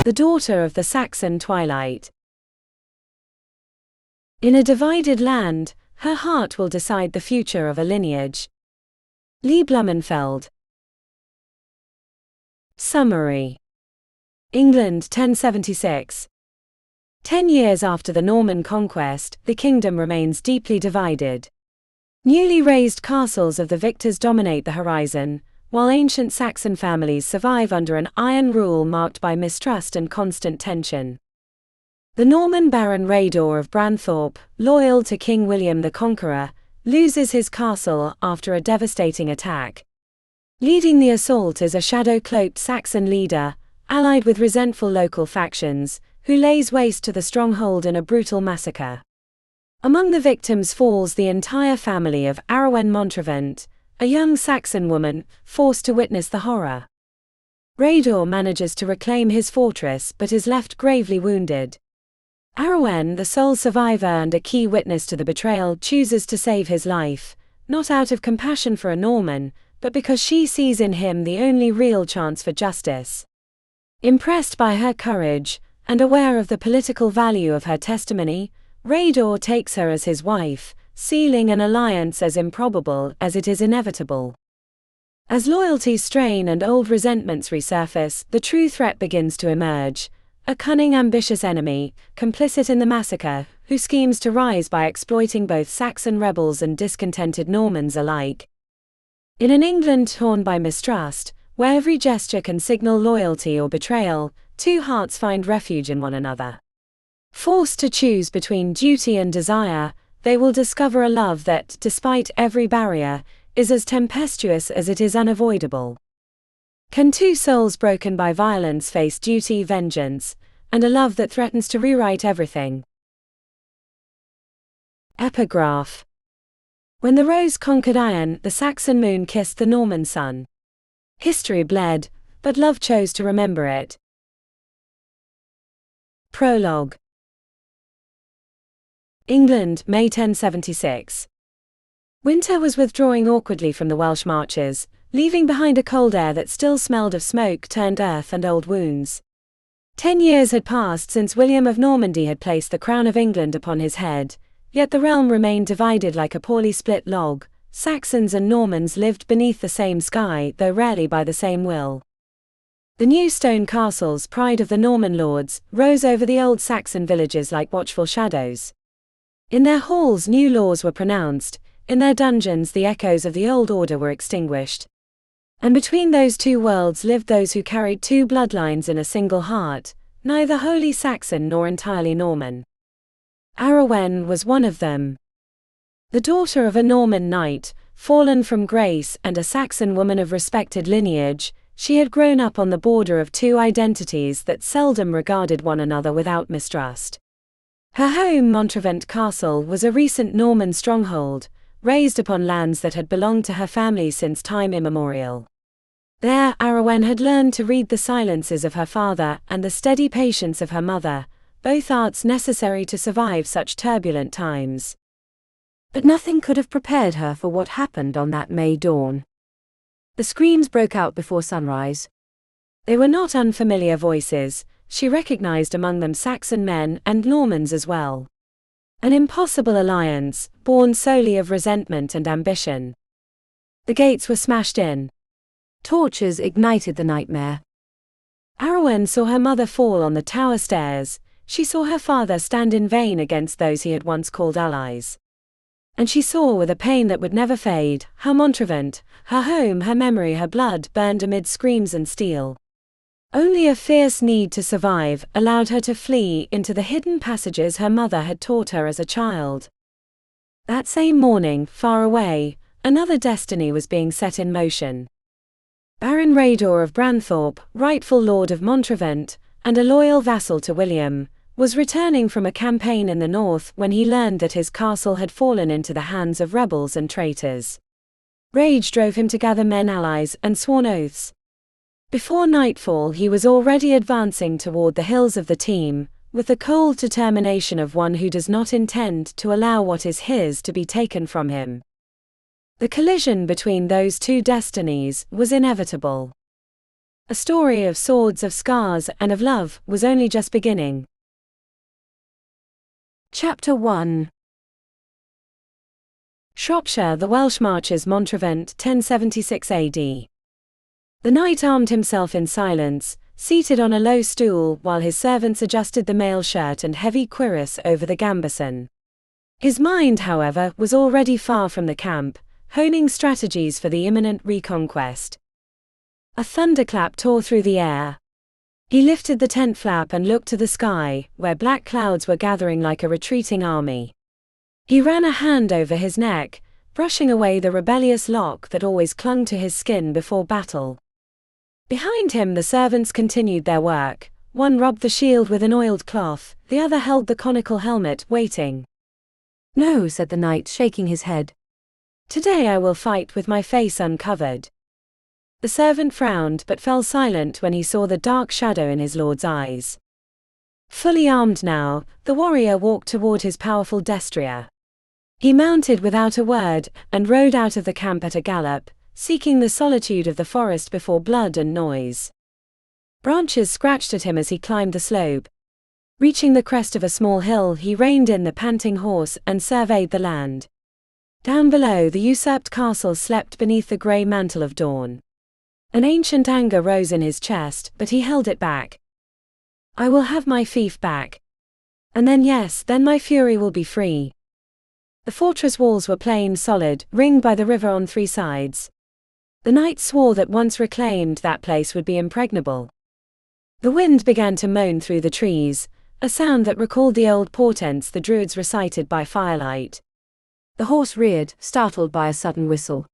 the daughter of the Saxon Twilight. In a divided land, her heart will decide the future of a lineage. Blumenfeld. Summary. England 1076. 10 years after the Norman Conquest, the kingdom remains deeply divided. Newly raised castles of the victors dominate the horizon, while ancient Saxon families survive under an iron rule marked by mistrust and constant tension. The Norman Baron Rhaedor of Branthorpe, loyal to King William the Conqueror, loses his castle after a devastating attack. Leading the assault is a shadow-cloaked Saxon leader, allied with resentful local factions, who lays waste to the stronghold in a brutal massacre. Among the victims falls the entire family of Ariwynn Montrevant, a young Saxon woman, forced to witness the horror. Rhaedor manages to reclaim his fortress but is left gravely wounded. Ariwynn, the sole survivor and a key witness to the betrayal, chooses to save his life, not out of compassion for a Norman, but because she sees in him the only real chance for justice. Impressed by her courage, and aware of the political value of her testimony, Rhaedor takes her as his wife, sealing an alliance as improbable as it is inevitable. As loyalties strain and old resentments resurface, the true threat begins to emerge: a cunning, ambitious enemy, complicit in the massacre, who schemes to rise by exploiting both Saxon rebels and discontented Normans alike. In an England torn by mistrust, where every gesture can signal loyalty or betrayal, two hearts find refuge in one another. Forced to choose between duty and desire, they will discover a love that, despite every barrier, is as tempestuous as it is unavoidable. Can two souls broken by violence face duty, vengeance, and a love that threatens to rewrite everything? Epigraph. When the rose conquered iron, the Saxon moon kissed the Norman sun. History bled, but love chose to remember it. Prologue. England, May 1076. Winter was withdrawing awkwardly from the Welsh marches, leaving behind a cold air that still smelled of smoke-turned earth and old wounds. 10 years had passed since William of Normandy had placed the crown of England upon his head, yet the realm remained divided like a poorly split log. Saxons and Normans lived beneath the same sky, though rarely by the same will. The new stone castles, pride of the Norman lords, rose over the old Saxon villages like watchful shadows. In their halls new laws were pronounced, in their dungeons the echoes of the old order were extinguished. And between those two worlds lived those who carried two bloodlines in a single heart, neither wholly Saxon nor entirely Norman. Ariwynn was one of them. The daughter of a Norman knight, fallen from grace, and a Saxon woman of respected lineage, she had grown up on the border of two identities that seldom regarded one another without mistrust. Her home, Montrevant Castle, was a recent Norman stronghold, raised upon lands that had belonged to her family since time immemorial. There, Ariwynn had learned to read the silences of her father and the steady patience of her mother, both arts necessary to survive such turbulent times. But nothing could have prepared her for what happened on that May dawn. The screams broke out before sunrise. They were not unfamiliar voices. She recognized among them Saxon men and Normans as well. An impossible alliance, born solely of resentment and ambition. The gates were smashed in. Torches ignited the nightmare. Ariwynn saw her mother fall on the tower stairs. She saw her father stand in vain against those he had once called allies. And she saw with a pain that would never fade, how Montrevant, her home, her memory, her blood, burned amid screams and steel. Only a fierce need to survive allowed her to flee into the hidden passages her mother had taught her as a child. That same morning, far away, another destiny was being set in motion. Baron Rhaedor of Branthorpe, rightful Lord of Montrevant, and a loyal vassal to William, was returning from a campaign in the north when he learned that his castle had fallen into the hands of rebels and traitors. Rage drove him to gather men allies and sworn oaths. Before nightfall he was already advancing toward the hills of the Team, with the cold determination of one who does not intend to allow what is his to be taken from him. The collision between those two destinies was inevitable. A story of swords, of scars, and of love was only just beginning. Chapter 1. Shropshire, the Welsh Marches, Montrevant, 1076 AD. The knight armed himself in silence, seated on a low stool while his servants adjusted the mail shirt and heavy cuirass over the gambeson. His mind, however, was already far from the camp, honing strategies for the imminent reconquest. A thunderclap tore through the air. He lifted the tent flap and looked to the sky, where black clouds were gathering like a retreating army. He ran a hand over his neck, brushing away the rebellious lock that always clung to his skin before battle. Behind him the servants continued their work. One rubbed the shield with an oiled cloth, the other held the conical helmet, waiting. "No," said the knight, shaking his head. "Today I will fight with my face uncovered." The servant frowned but fell silent when he saw the dark shadow in his lord's eyes. Fully armed now, the warrior walked toward his powerful destrier. He mounted without a word, and rode out of the camp at a gallop, seeking the solitude of the forest before blood and noise. Branches scratched at him as he climbed the slope. Reaching the crest of a small hill, he reined in the panting horse and surveyed the land. Down below, the usurped castle slept beneath the grey mantle of dawn. An ancient anger rose in his chest, but he held it back. "I will have my fief back. And then, yes, then my fury will be free." The fortress walls were plain, solid, ringed by the river on three sides. The knight swore that once reclaimed, that place would be impregnable. The wind began to moan through the trees, a sound that recalled the old portents the druids recited by firelight. The horse reared, startled by a sudden whistle.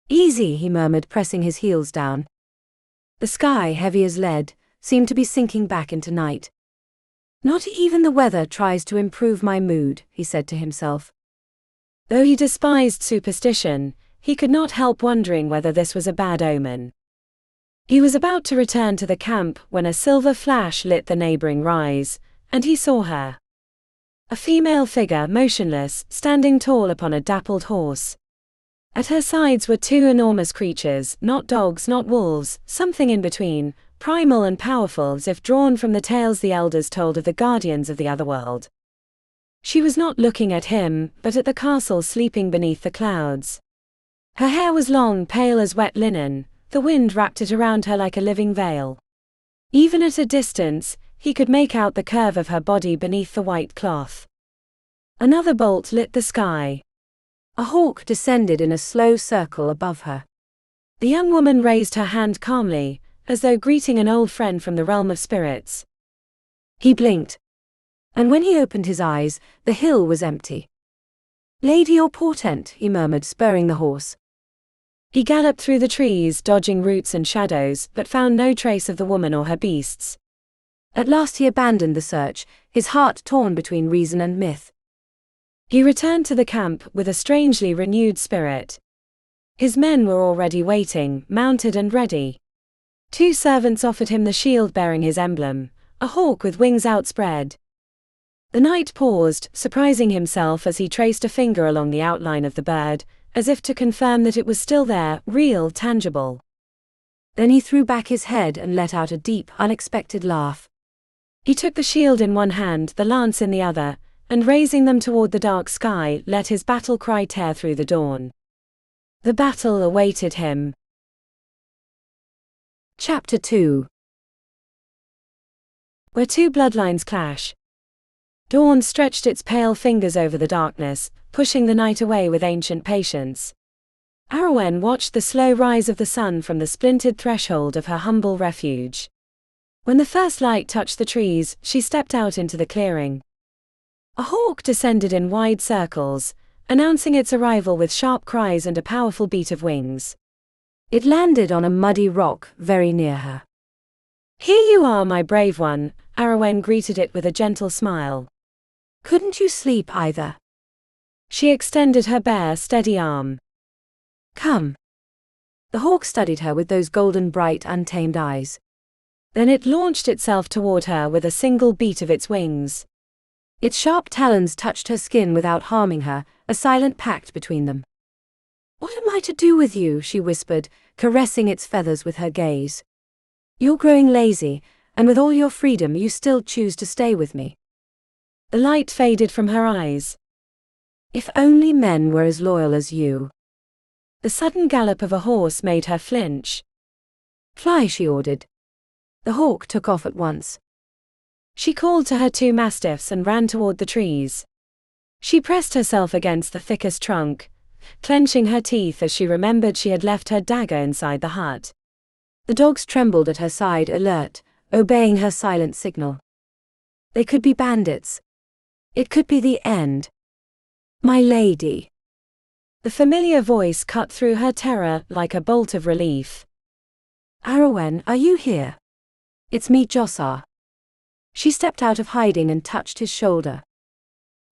"Easy," he murmured, pressing his heels down. The sky, heavy as lead, seemed to be sinking back into night. "Not even the weather tries to improve my mood," he said to himself. Though he despised superstition, he could not help wondering whether this was a bad omen. He was about to return to the camp when a silver flash lit the neighboring rise, and he saw her. A female figure, motionless, standing tall upon a dappled horse. At her sides were two enormous creatures, not dogs, not wolves, something in between, primal and powerful as if drawn from the tales the elders told of the guardians of the otherworld. She was not looking at him, but at the castle sleeping beneath the clouds. Her hair was long, pale as wet linen, the wind wrapped it around her like a living veil. Even at a distance, he could make out the curve of her body beneath the white cloth. Another bolt lit the sky. A hawk descended in a slow circle above her. The young woman raised her hand calmly, as though greeting an old friend from the realm of spirits. He blinked. And when he opened his eyes, the hill was empty. "Lady or portent," he murmured, spurring the horse. He galloped through the trees, dodging roots and shadows, but found no trace of the woman or her beasts. At last he abandoned the search, his heart torn between reason and myth. He returned to the camp with a strangely renewed spirit. His men were already waiting, mounted and ready. Two servants offered him the shield bearing his emblem, a hawk with wings outspread. The knight paused, surprising himself as he traced a finger along the outline of the bird, as if to confirm that it was still there, real, tangible. Then he threw back his head and let out a deep, unexpected laugh. He took the shield in one hand, the lance in the other, and raising them toward the dark sky, let his battle cry tear through the dawn. The battle awaited him. Chapter 2. Where two bloodlines clash. Dawn stretched its pale fingers over the darkness, pushing the night away with ancient patience. Ariwynn watched the slow rise of the sun from the splintered threshold of her humble refuge. When the first light touched the trees, she stepped out into the clearing. A hawk descended in wide circles, announcing its arrival with sharp cries and a powerful beat of wings. It landed on a muddy rock very near her. "Here you are, my brave one," Ariwynn greeted it with a gentle smile. "Couldn't you sleep either?" She extended her bare, steady arm. "Come." The hawk studied her with those golden, bright, untamed eyes. Then it launched itself toward her with a single beat of its wings. Its sharp talons touched her skin without harming her, a silent pact between them. "What am I to do with you?" she whispered, caressing its feathers with her gaze. You're growing lazy, and with all your freedom you still choose to stay with me. The light faded from her eyes. If only men were as loyal as you. The sudden gallop of a horse made her flinch. Fly, she ordered. The hawk took off at once. She called to her 2 mastiffs and ran toward the trees. She pressed herself against the thickest trunk, clenching her teeth as she remembered she had left her dagger inside the hut. The dogs trembled at her side, alert, obeying her silent signal. They could be bandits. It could be the end. My lady. The familiar voice cut through her terror like a bolt of relief. Ariwynn, are you here? It's me, Jossar. She stepped out of hiding and touched his shoulder.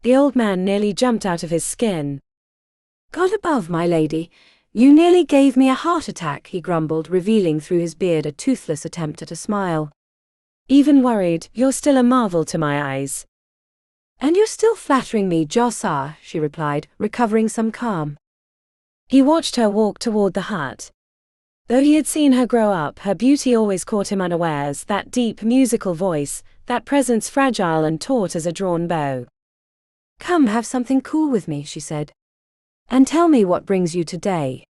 The old man nearly jumped out of his skin. God above, my lady, you nearly gave me a heart attack, he grumbled, revealing through his beard a toothless attempt at a smile. Even worried, you're still a marvel to my eyes. And you're still flattering me, Jossar, she replied, recovering some calm. He watched her walk toward the hut. Though he had seen her grow up, her beauty always caught him unawares, that deep, musical voice, that presence fragile and taut as a drawn bow. Come have something cool with me, she said. And tell me what brings you today.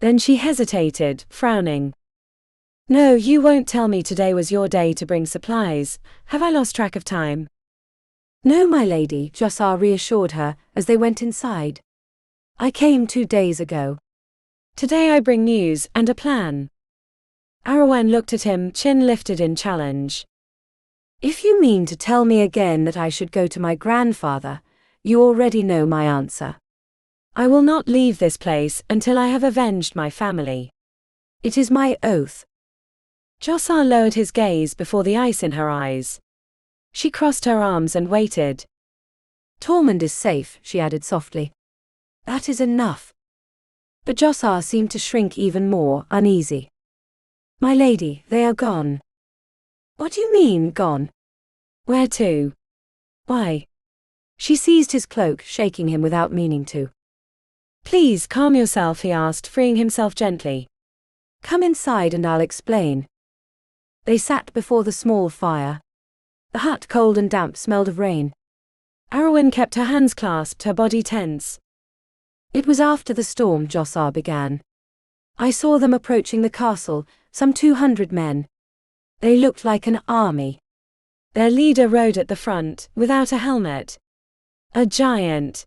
Then she hesitated, frowning. No, you won't tell me today was your day to bring supplies. Have I lost track of time? No, my lady, Jossar reassured her as they went inside. I came 2 days ago. Today I bring news and a plan. Ariwynn looked at him, chin lifted in challenge. If you mean to tell me again that I should go to my grandfather, you already know my answer. I will not leave this place until I have avenged my family. It is my oath. Jossar lowered his gaze before the ice in her eyes. She crossed her arms and waited. Tormund is safe, she added softly. That is enough. But Jossar seemed to shrink even more, uneasy. My lady, they are gone. What do you mean, gone? Where to? Why? She seized his cloak, shaking him without meaning to. Please calm yourself, he asked, freeing himself gently. Come inside and I'll explain. They sat before the small fire. The hut, cold and damp, smelled of rain. Ariwynn kept her hands clasped, her body tense. It was after the storm, Jossar began. I saw them approaching the castle, some 200 men. They looked like an army. Their leader rode at the front, without a helmet. A giant.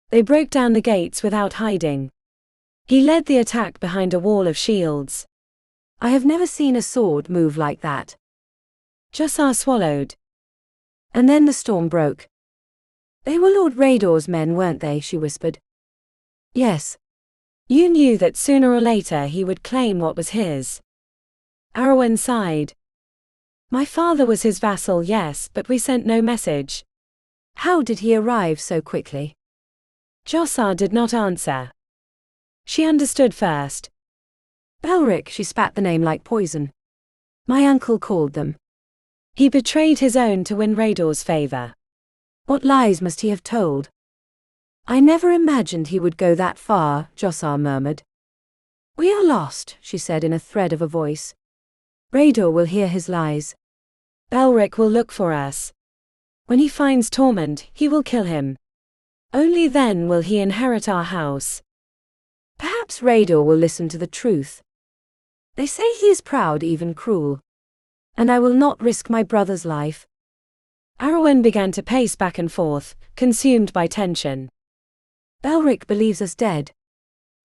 They broke down the gates without hiding. He led the attack behind a wall of shields. I have never seen a sword move like that. Jossar swallowed. And then the storm broke. They were Lord Rhaedor's men, weren't they? She whispered. Yes. You knew that sooner or later he would claim what was his. Ariwynn sighed. My father was his vassal, yes, but we sent no message. How did he arrive so quickly? Jossar did not answer. She understood first. Belric, she spat the name like poison. My uncle called them. He betrayed his own to win Rhaedor's favor. What lies must he have told? I never imagined he would go that far, Jossar murmured. We are lost, she said in a thread of a voice. Rhaedor will hear his lies. Belric will look for us. When he finds Tormund, he will kill him. Only then will he inherit our house. Perhaps Rhaedor will listen to the truth. They say he is proud, even cruel. And I will not risk my brother's life. Ariwynn began to pace back and forth, consumed by tension. Belric believes us dead.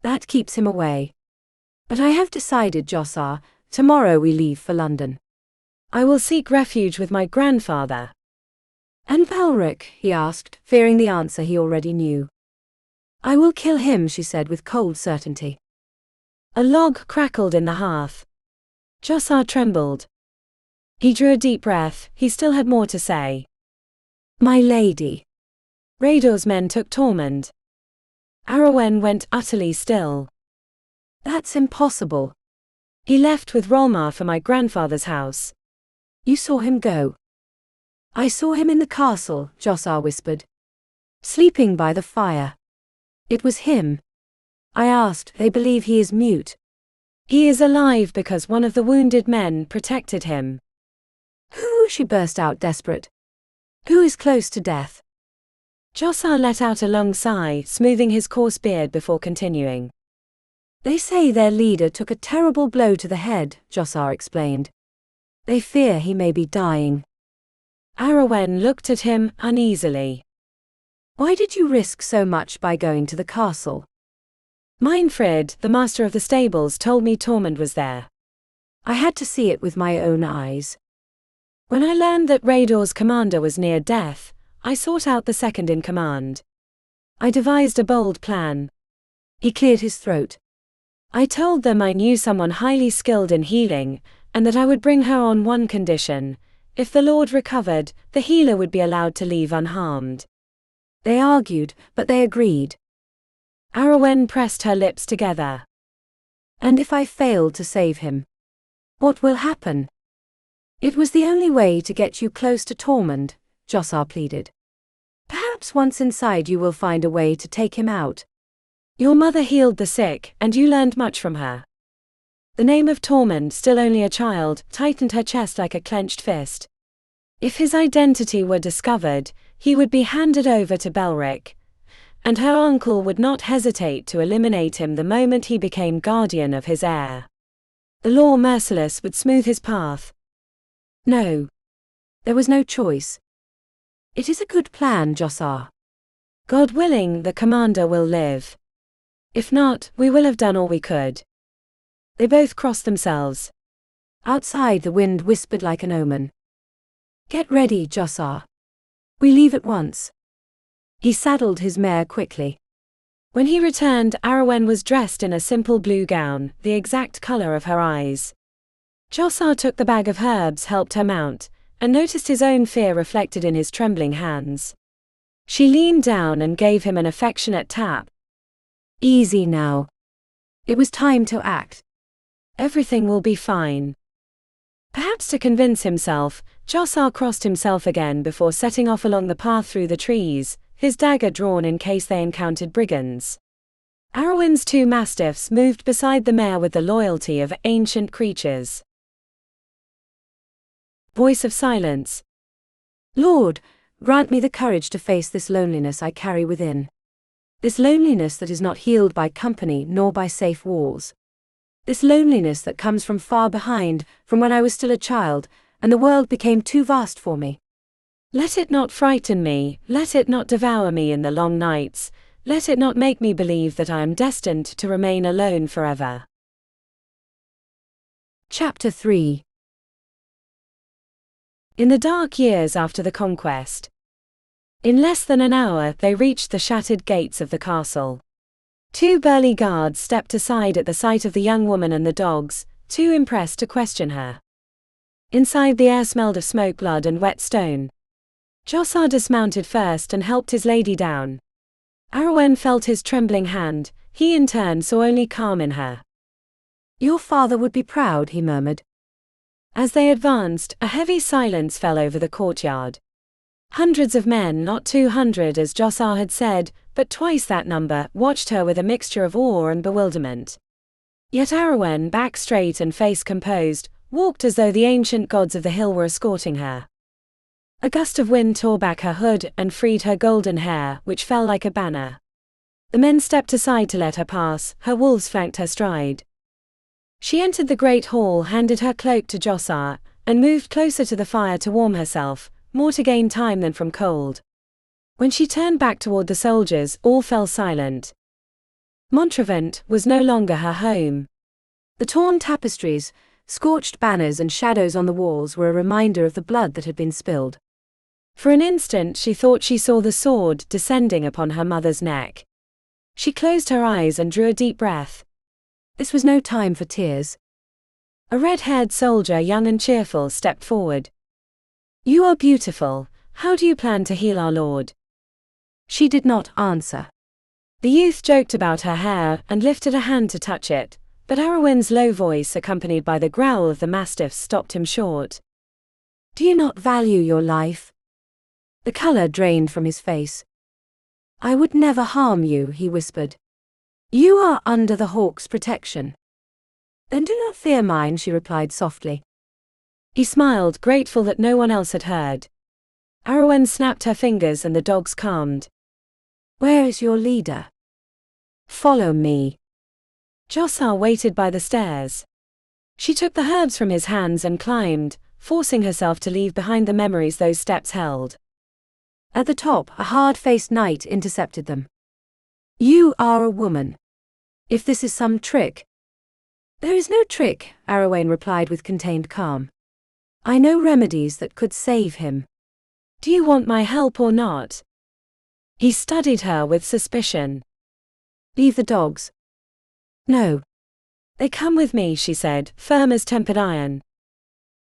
That keeps him away. But I have decided, Jossar, tomorrow we leave for London. I will seek refuge with my grandfather. And Belric, he asked, fearing the answer he already knew. I will kill him, she said with cold certainty. A log crackled in the hearth. Jossar trembled. He drew a deep breath, he still had more to say. My lady. Rhaedor's men took Tormund. Ariwynn went utterly still. That's impossible. He left with Rolmar for my grandfather's house. You saw him go. I saw him in the castle, Jossar whispered. Sleeping by the fire. It was him. I asked, they believe he is mute. He is alive because one of the wounded men protected him. Who? She burst out desperate. Who is close to death? Jossar let out a long sigh, smoothing his coarse beard before continuing. They say their leader took a terrible blow to the head, Jossar explained. They fear he may be dying. Ariwynn looked at him uneasily. Why did you risk so much by going to the castle? Meinfrid, the master of the stables, told me Tormund was there. I had to see it with my own eyes. When I learned that Rhaedor's commander was near death, I sought out the second in command. I devised a bold plan. He cleared his throat. I told them I knew someone highly skilled in healing, and that I would bring her on one condition. If the Lord recovered, the healer would be allowed to leave unharmed. They argued, but they agreed. Ariwynn pressed her lips together. And if I failed to save him? What will happen? It was the only way to get you close to Tormund, Jossar pleaded. Perhaps once inside you will find a way to take him out. Your mother healed the sick, and you learned much from her. The name of Tormund, still only a child, tightened her chest like a clenched fist. If his identity were discovered, he would be handed over to Belric, and her uncle would not hesitate to eliminate him the moment he became guardian of his heir. The law merciless would smooth his path. No. There was no choice. It is a good plan, Jossar. God willing, the commander will live. If not, we will have done all we could. They both crossed themselves. Outside the wind whispered like an omen. Get ready, Jossar. We leave at once. He saddled his mare quickly. When he returned, Ariwynn was dressed in a simple blue gown, the exact color of her eyes. Jossar took the bag of herbs, helped her mount, and noticed his own fear reflected in his trembling hands. She leaned down and gave him an affectionate tap. Easy now. It was time to act. Everything will be fine. Perhaps to convince himself, Jossar crossed himself again before setting off along the path through the trees, his dagger drawn in case they encountered brigands. Ariwynn's 2 mastiffs moved beside the mare with the loyalty of ancient creatures. Voice of silence. Lord, grant me the courage to face this loneliness I carry within. This loneliness that is not healed by company nor by safe walls. This loneliness that comes from far behind, from when I was still a child, and the world became too vast for me. Let it not frighten me, let it not devour me in the long nights, let it not make me believe that I am destined to remain alone forever. Chapter 3. In the dark years after the conquest. In less than an hour they reached the shattered gates of the castle. 2 burly guards stepped aside at the sight of the young woman and the dogs, too impressed to question her. Inside the air smelled of smoke, blood and wet stone. Jossar dismounted first and helped his lady down. Ariwynn felt his trembling hand, he in turn saw only calm in her. Your father would be proud, he murmured. As they advanced, a heavy silence fell over the courtyard. Hundreds of men, not 200 as Jossar had said, but twice that number, watched her with a mixture of awe and bewilderment. Yet Ariwynn, back straight and face composed, walked as though the ancient gods of the hill were escorting her. A gust of wind tore back her hood and freed her golden hair, which fell like a banner. The men stepped aside to let her pass, her wolves flanked her stride. She entered the great hall, handed her cloak to Jossar, and moved closer to the fire to warm herself, more to gain time than from cold. When she turned back toward the soldiers, all fell silent. Montrevant was no longer her home. The torn tapestries, scorched banners and shadows on the walls were a reminder of the blood that had been spilled. For an instant she thought she saw the sword descending upon her mother's neck. She closed her eyes and drew a deep breath. This was no time for tears. A red-haired soldier, young and cheerful, stepped forward. You are beautiful. How do you plan to heal our lord? She did not answer. The youth joked about her hair and lifted a hand to touch it, but Ariwynn's low voice, accompanied by the growl of the mastiffs, stopped him short. Do you not value your life? The color drained from his face. I would never harm you, he whispered. You are under the hawk's protection. Then do not fear mine, she replied softly. He smiled, grateful that no one else had heard. Ariwynn snapped her fingers and the dogs calmed. Where is your leader? Follow me. Jossar waited by the stairs. She took the herbs from his hands and climbed, forcing herself to leave behind the memories those steps held. At the top, a hard-faced knight intercepted them. You are a woman. If this is some trick. There is no trick, Ariwynn replied with contained calm. I know remedies that could save him. Do you want my help or not? He studied her with suspicion. Leave the dogs. No. They come with me, she said, firm as tempered iron.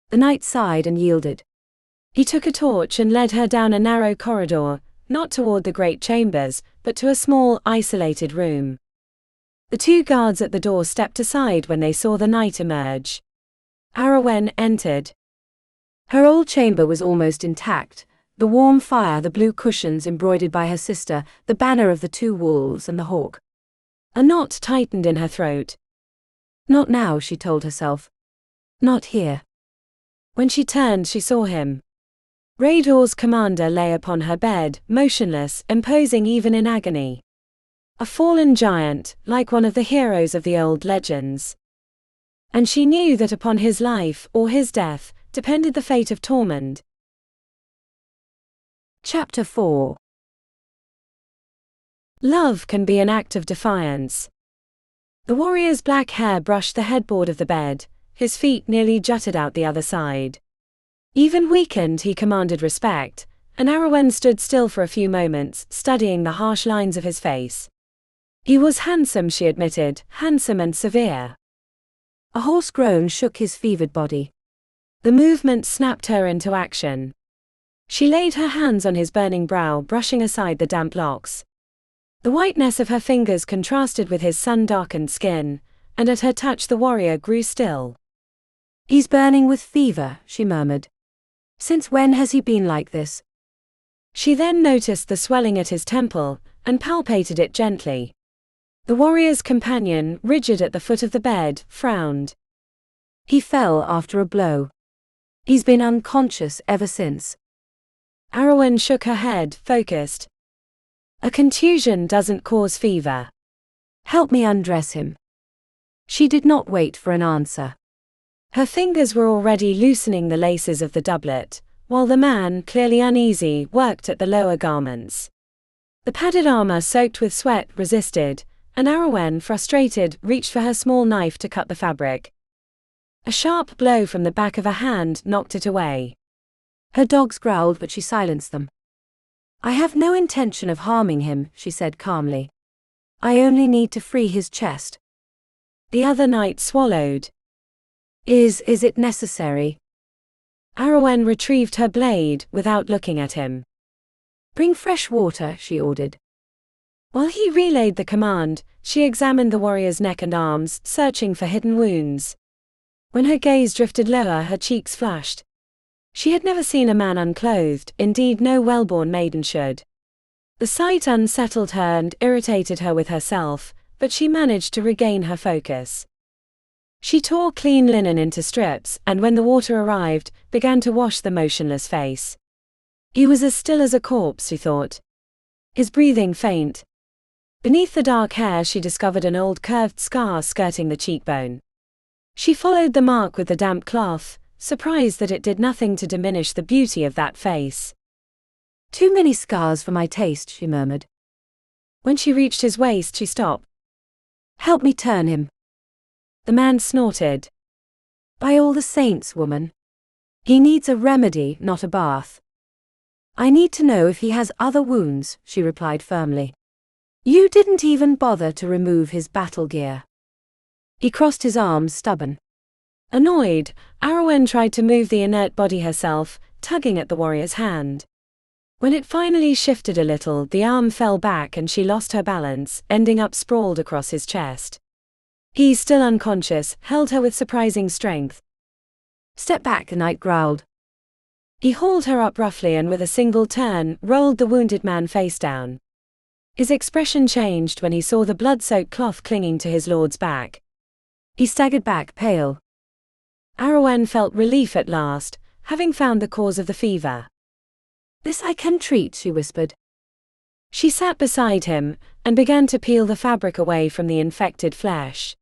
The knight sighed and yielded. He took a torch and led her down a narrow corridor, not toward the great chambers, but to a small, isolated room. The two guards at the door stepped aside when they saw the knight emerge. Ariwynn entered. Her old chamber was almost intact, the warm fire, the blue cushions embroidered by her sister, the banner of the two wolves and the hawk. A knot tightened in her throat. Not now, she told herself. Not here. When she turned, she saw him. Rhaedor's commander lay upon her bed, motionless, imposing even in agony. A fallen giant, like one of the heroes of the old legends. And she knew that upon his life, or his death, depended the fate of Tormund. Chapter 4. Love can be an act of defiance. The warrior's black hair brushed the headboard of the bed, his feet nearly jutted out the other side. Even weakened, he commanded respect, and Ariwynn stood still for a few moments, studying the harsh lines of his face. He was handsome, she admitted, handsome and severe. A hoarse groan shook his fevered body. The movement snapped her into action. She laid her hands on his burning brow, brushing aside the damp locks. The whiteness of her fingers contrasted with his sun-darkened skin, and at her touch the warrior grew still. He's burning with fever, she murmured. Since when has he been like this? She then noticed the swelling at his temple, and palpated it gently. The warrior's companion, rigid at the foot of the bed, frowned. He fell after a blow. He's been unconscious ever since. Ariwynn shook her head, focused. A contusion doesn't cause fever. Help me undress him. She did not wait for an answer. Her fingers were already loosening the laces of the doublet, while the man, clearly uneasy, worked at the lower garments. The padded armor soaked with sweat resisted, and Ariwynn, frustrated, reached for her small knife to cut the fabric. A sharp blow from the back of a hand knocked it away. Her dogs growled, but she silenced them. I have no intention of harming him, she said calmly. I only need to free his chest. The other knight swallowed. Is it necessary? Ariwynn retrieved her blade, without looking at him. Bring fresh water, she ordered. While he relayed the command, she examined the warrior's neck and arms, searching for hidden wounds. When her gaze drifted lower, her cheeks flushed. She had never seen a man unclothed, indeed no well-born maiden should. The sight unsettled her and irritated her with herself, but she managed to regain her focus. She tore clean linen into strips, and when the water arrived, began to wash the motionless face. He was as still as a corpse, she thought. His breathing faint. Beneath the dark hair she discovered an old curved scar skirting the cheekbone. She followed the mark with the damp cloth, surprised that it did nothing to diminish the beauty of that face. Too many scars for my taste, she murmured. When she reached his waist, she stopped. Help me turn him. The man snorted. By all the saints, woman. He needs a remedy, not a bath. I need to know if he has other wounds, she replied firmly. You didn't even bother to remove his battle gear. He crossed his arms, stubborn. Annoyed, Ariwynn tried to move the inert body herself, tugging at the warrior's hand. When it finally shifted a little, the arm fell back and she lost her balance, ending up sprawled across his chest. He, still unconscious, held her with surprising strength. Step back, the knight growled. He hauled her up roughly and with a single turn, rolled the wounded man face down. His expression changed when he saw the blood-soaked cloth clinging to his lord's back. He staggered back, pale. Ariwynn felt relief at last, having found the cause of the fever. "This I can treat," she whispered. She sat beside him, and began to peel the fabric away from the infected flesh.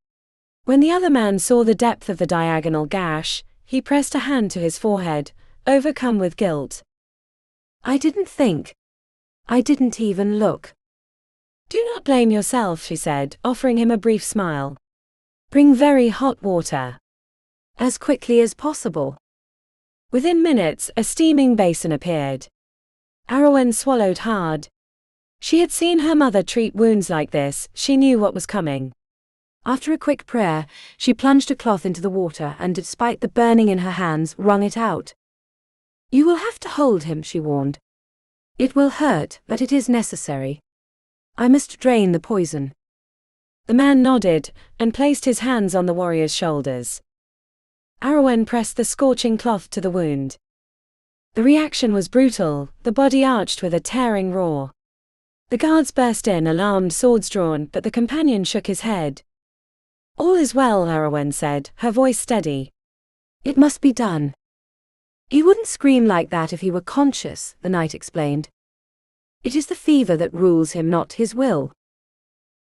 When the other man saw the depth of the diagonal gash, he pressed a hand to his forehead, overcome with guilt. "I didn't think. I didn't even look." "Do not blame yourself," she said, offering him a brief smile. "Bring very hot water." "As quickly as possible." Within minutes, a steaming basin appeared. Ariwynn swallowed hard. She had seen her mother treat wounds like this, she knew what was coming. After a quick prayer, she plunged a cloth into the water and, despite the burning in her hands, wrung it out. "You will have to hold him," she warned. "It will hurt, but it is necessary. I must drain the poison." The man nodded, and placed his hands on the warrior's shoulders. Ariwynn pressed the scorching cloth to the wound. The reaction was brutal, the body arched with a tearing roar. The guards burst in, alarmed, swords drawn, but the companion shook his head. "All is well," Ariwynn said, her voice steady. "It must be done." "He wouldn't scream like that if he were conscious," the knight explained. "It is the fever that rules him, not his will."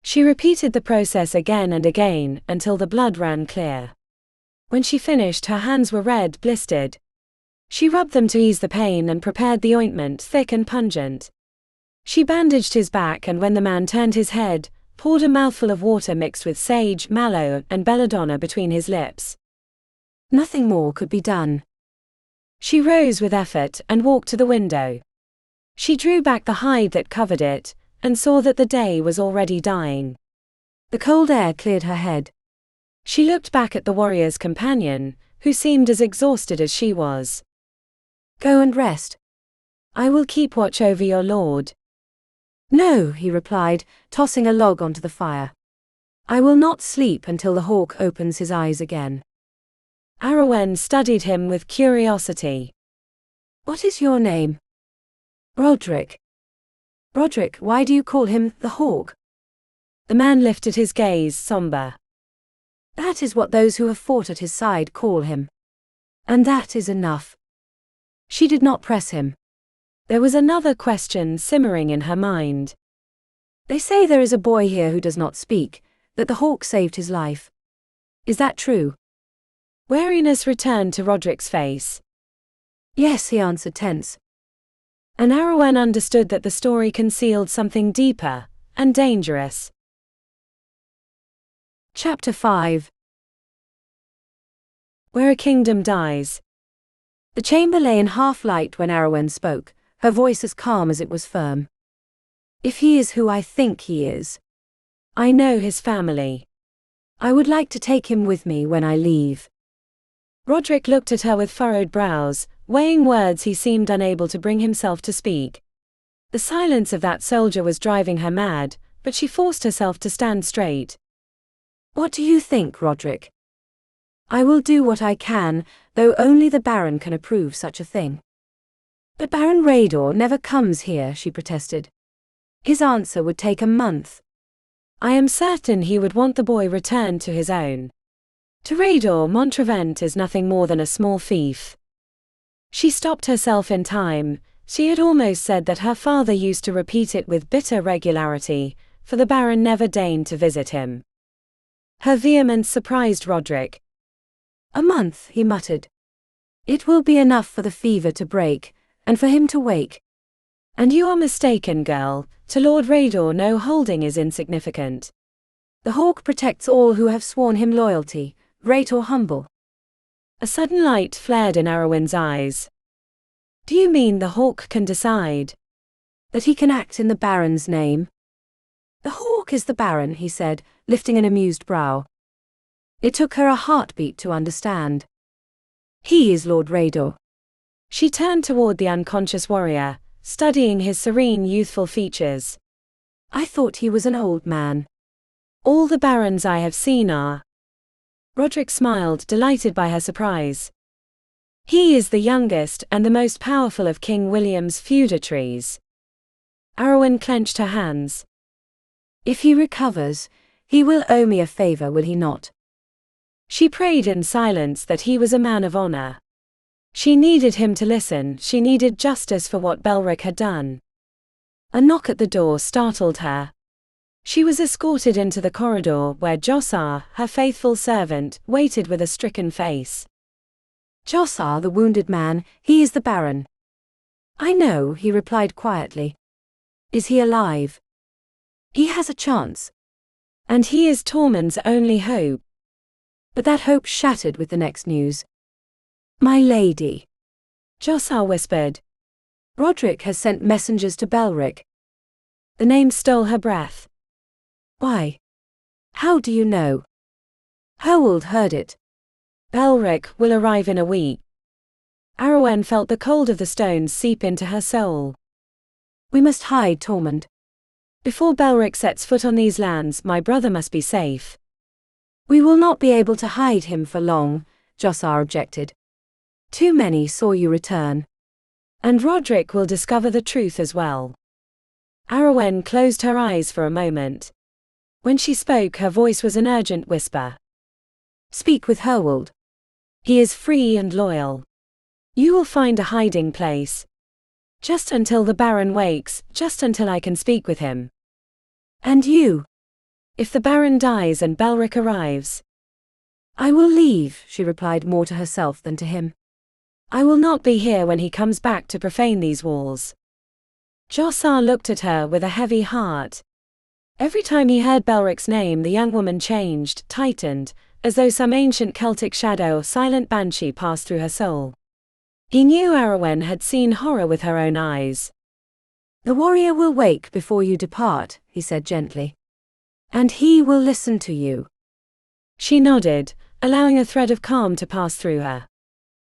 She repeated the process again and again, until the blood ran clear. When she finished, her hands were red, blistered. She rubbed them to ease the pain and prepared the ointment, thick and pungent. She bandaged his back, and when the man turned his head, poured a mouthful of water mixed with sage, mallow, and belladonna between his lips. Nothing more could be done. She rose with effort and walked to the window. She drew back the hide that covered it, and saw that the day was already dying. The cold air cleared her head. She looked back at the warrior's companion, who seemed as exhausted as she was. "Go and rest. I will keep watch over your lord." "No," he replied, tossing a log onto the fire. "I will not sleep until the hawk opens his eyes again." Ariwynn studied him with curiosity. "What is your name?" "Roderick." "Roderick, why do you call him the hawk?" The man lifted his gaze, somber. "That is what those who have fought at his side call him. And that is enough." She did not press him. There was another question simmering in her mind. "They say there is a boy here who does not speak, that the hawk saved his life. Is that true?" Wariness returned to Roderick's face. "Yes," he answered, tense. And Ariwynn understood that the story concealed something deeper and dangerous. Chapter 5. Where a kingdom dies. The chamber lay in half-light when Ariwynn spoke, her voice as calm as it was firm. "If he is who I think he is, I know his family. I would like to take him with me when I leave." Roderick looked at her with furrowed brows, weighing words he seemed unable to bring himself to speak. The silence of that soldier was driving her mad, but she forced herself to stand straight. "What do you think, Roderick?" "I will do what I can, though only the Baron can approve such a thing." "But Baron Rhaedor never comes here," she protested. "His answer would take a month." "I am certain he would want the boy returned to his own. To Rhaedor, Montrevant is nothing more than a small fief." She stopped herself in time. She had almost said that her father used to repeat it with bitter regularity, for the Baron never deigned to visit him. Her vehemence surprised Roderick. "A month," he muttered. "It will be enough for the fever to break, and for him to wake." "And you are mistaken, girl. To Lord Rhaedor no holding is insignificant. The hawk protects all who have sworn him loyalty, great or humble." A sudden light flared in Ariwynn's eyes. "Do you mean the hawk can decide?" "That he can act in the Baron's name." "The hawk is the Baron," he said, lifting an amused brow. It took her a heartbeat to understand. "He is Lord Rhaedor." She turned toward the unconscious warrior, studying his serene, youthful features. "I thought he was an old man." "All the barons I have seen are." Roderick smiled, delighted by her surprise. "He is the youngest and the most powerful of King William's feudatories." Ariwynn clenched her hands. "If he recovers, he will owe me a favor, will he not?" She prayed in silence that he was a man of honor. She needed him to listen, she needed justice for what Belric had done. A knock at the door startled her. She was escorted into the corridor where Jossar, her faithful servant, waited with a stricken face. Jossar, the wounded man, he is the Baron. I know, he replied quietly. Is he alive? He has a chance. And he is Tormund's only hope. But that hope shattered with the next news. My lady, Jossar whispered. Roderick has sent messengers to Belric. The name stole her breath. Why? How do you know? Herwold heard it. Belric will arrive in a week. Ariwynn felt the cold of the stones seep into her soul. We must hide Tormund. Before Belric sets foot on these lands, my brother must be safe. We will not be able to hide him for long, Jossar objected. Too many saw you return. And Roderick will discover the truth as well. Ariwynn closed her eyes for a moment. When she spoke, her voice was an urgent whisper. Speak with Herwold. He is free and loyal. You will find a hiding place. Just until the Baron wakes, just until I can speak with him. And you? If the Baron dies and Belric arrives. I will leave, she replied more to herself than to him. I will not be here when he comes back to profane these walls. Jossar looked at her with a heavy heart. Every time he heard Belric's name, the young woman changed, tightened, as though some ancient Celtic shadow or silent banshee passed through her soul. He knew Ariwynn had seen horror with her own eyes. The warrior will wake before you depart, he said gently. And he will listen to you. She nodded, allowing a thread of calm to pass through her.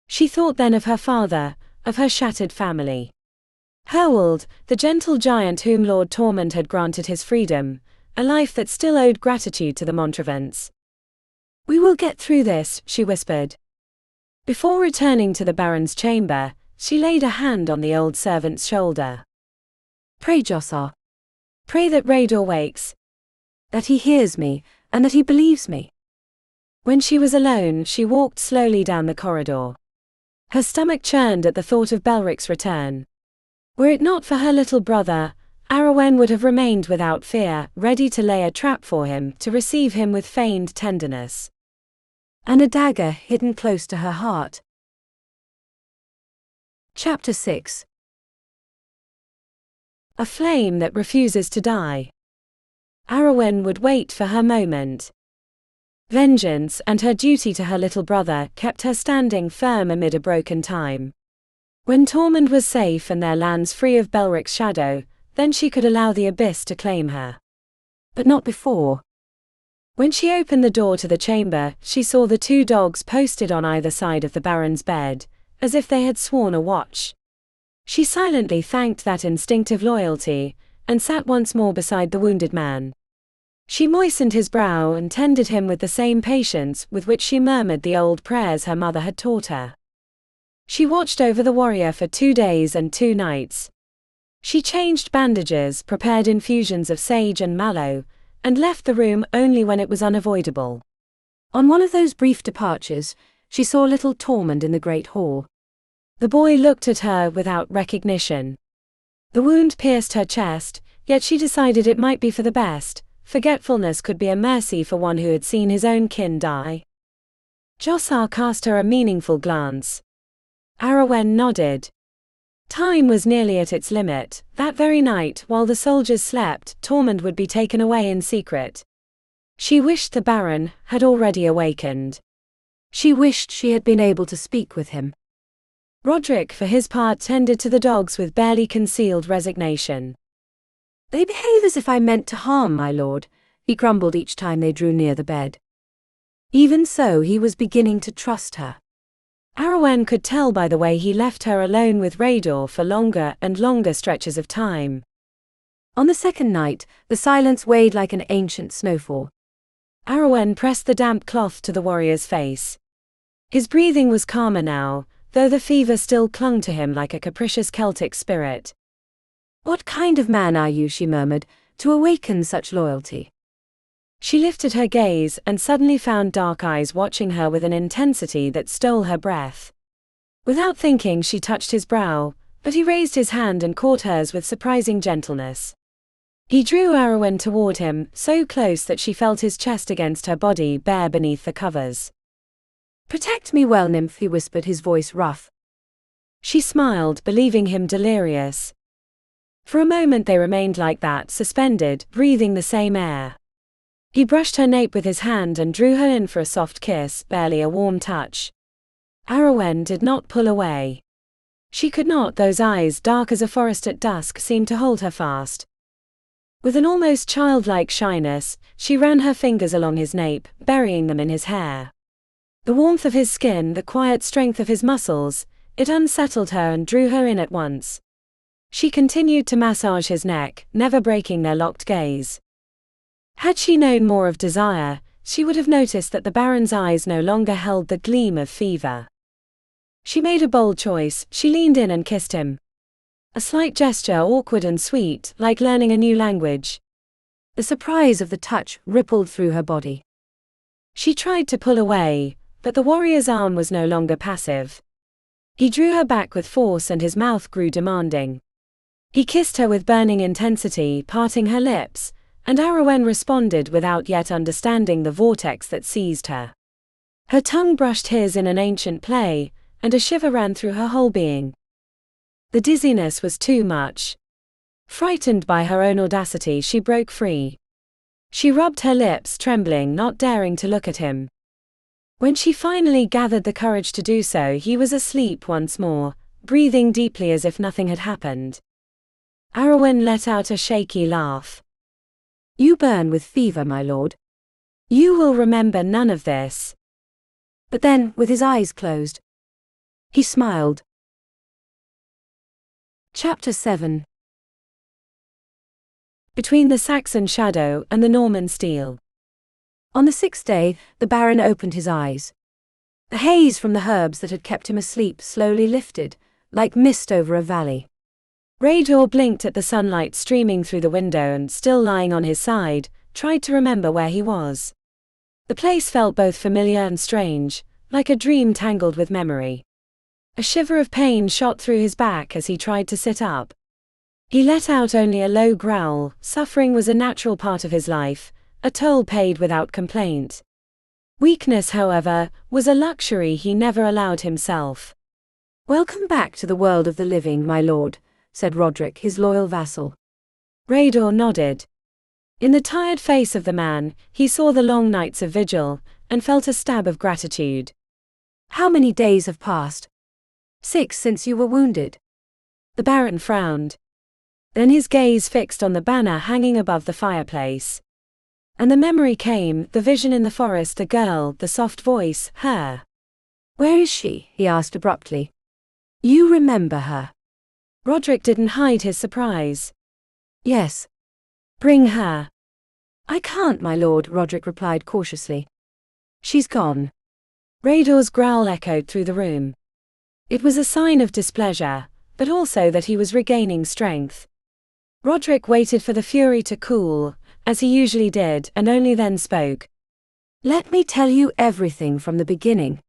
She thought then of her father, of her shattered family. Herwold, the gentle giant whom Lord Tormund had granted his freedom, a life that still owed gratitude to the Montrevants. We will get through this, she whispered. Before returning to the Baron's chamber, she laid a hand on the old servant's shoulder. Pray, Jossar. Pray that Rhaedor wakes. That he hears me, and that he believes me. When she was alone, she walked slowly down the corridor. Her stomach churned at the thought of Belric's return. Were it not for her little brother, Ariwynn would have remained without fear, ready to lay a trap for him, to receive him with feigned tenderness. And a dagger hidden close to her heart. Chapter 6. A flame that refuses to die. Ariwynn would wait for her moment. Vengeance and her duty to her little brother kept her standing firm amid a broken time. When Tormund was safe and their lands free of Belric's shadow, then she could allow the abyss to claim her. But not before. When she opened the door to the chamber, she saw the two dogs posted on either side of the Baron's bed, as if they had sworn a watch. She silently thanked that instinctive loyalty, and sat once more beside the wounded man. She moistened his brow and tended him with the same patience with which she murmured the old prayers her mother had taught her. She watched over the warrior for 2 days and 2 nights. She changed bandages, prepared infusions of sage and mallow, and left the room only when it was unavoidable. On one of those brief departures, she saw little Tormund in the great hall. The boy looked at her without recognition. The wound pierced her chest, yet she decided it might be for the best. Forgetfulness could be a mercy for one who had seen his own kin die. Jossar cast her a meaningful glance. Ariwynn nodded. Time was nearly at its limit. That very night, while the soldiers slept, Tormund would be taken away in secret. She wished the Baron had already awakened. She wished she had been able to speak with him. Roderick, for his part, tended to the dogs with barely concealed resignation. They behave as if I meant to harm my lord, he grumbled each time they drew near the bed. Even so, he was beginning to trust her. Ariwynn could tell by the way he left her alone with Rhaedor for longer and longer stretches of time. On the second night, the silence weighed like an ancient snowfall. Ariwynn pressed the damp cloth to the warrior's face. His breathing was calmer now, though the fever still clung to him like a capricious Celtic spirit. What kind of man are you, she murmured, to awaken such loyalty? She lifted her gaze and suddenly found dark eyes watching her with an intensity that stole her breath. Without thinking, she touched his brow, but he raised his hand and caught hers with surprising gentleness. He drew Ariwynn toward him, so close that she felt his chest against her body bare beneath the covers. "Protect me well, nymph," he whispered, his voice rough. She smiled, believing him delirious. For a moment they remained like that, suspended, breathing the same air. He brushed her nape with his hand and drew her in for a soft kiss, barely a warm touch. Ariwynn did not pull away. She could not, those eyes, dark as a forest at dusk, seemed to hold her fast. With an almost childlike shyness, she ran her fingers along his nape, burying them in his hair. The warmth of his skin, the quiet strength of his muscles, it unsettled her and drew her in at once. She continued to massage his neck, never breaking their locked gaze. Had she known more of desire, she would have noticed that the Baron's eyes no longer held the gleam of fever. She made a bold choice. She leaned in and kissed him. A slight gesture, awkward and sweet, like learning a new language. The surprise of the touch rippled through her body. She tried to pull away, but the warrior's arm was no longer passive. He drew her back with force and his mouth grew demanding. He kissed her with burning intensity, parting her lips, and Ariwynn responded without yet understanding the vortex that seized her. Her tongue brushed his in an ancient play, and a shiver ran through her whole being. The dizziness was too much. Frightened by her own audacity, she broke free. She rubbed her lips, trembling, not daring to look at him. When she finally gathered the courage to do so, he was asleep once more, breathing deeply as if nothing had happened. Ariwynn let out a shaky laugh. "You burn with fever, my lord. You will remember none of this." But then, with his eyes closed, he smiled. Chapter 7. Between the Saxon shadow and the Norman steel. On the 6th day, the Baron opened his eyes. The haze from the herbs that had kept him asleep slowly lifted, like mist over a valley. Rhaedor blinked at the sunlight streaming through the window and, still lying on his side, tried to remember where he was. The place felt both familiar and strange, like a dream tangled with memory. A shiver of pain shot through his back as he tried to sit up. He let out only a low growl. Suffering was a natural part of his life, a toll paid without complaint. Weakness, however, was a luxury he never allowed himself. "Welcome back to the world of the living, my lord," said Roderick, his loyal vassal. Rhaedor nodded. In the tired face of the man, he saw the long nights of vigil, and felt a stab of gratitude. "How many days have passed?" "6 since you were wounded." The Baron frowned. Then his gaze fixed on the banner hanging above the fireplace. And the memory came, the vision in the forest, the girl, the soft voice, her. "Where is she?" he asked abruptly. "You remember her?" Roderick didn't hide his surprise. "Yes." "Bring her." "I can't, my lord," Roderick replied cautiously. "She's gone." Rhaedor's growl echoed through the room. It was a sign of displeasure, but also that he was regaining strength. Roderick waited for the fury to cool, as he usually did, and only then spoke. "Let me tell you everything from the beginning."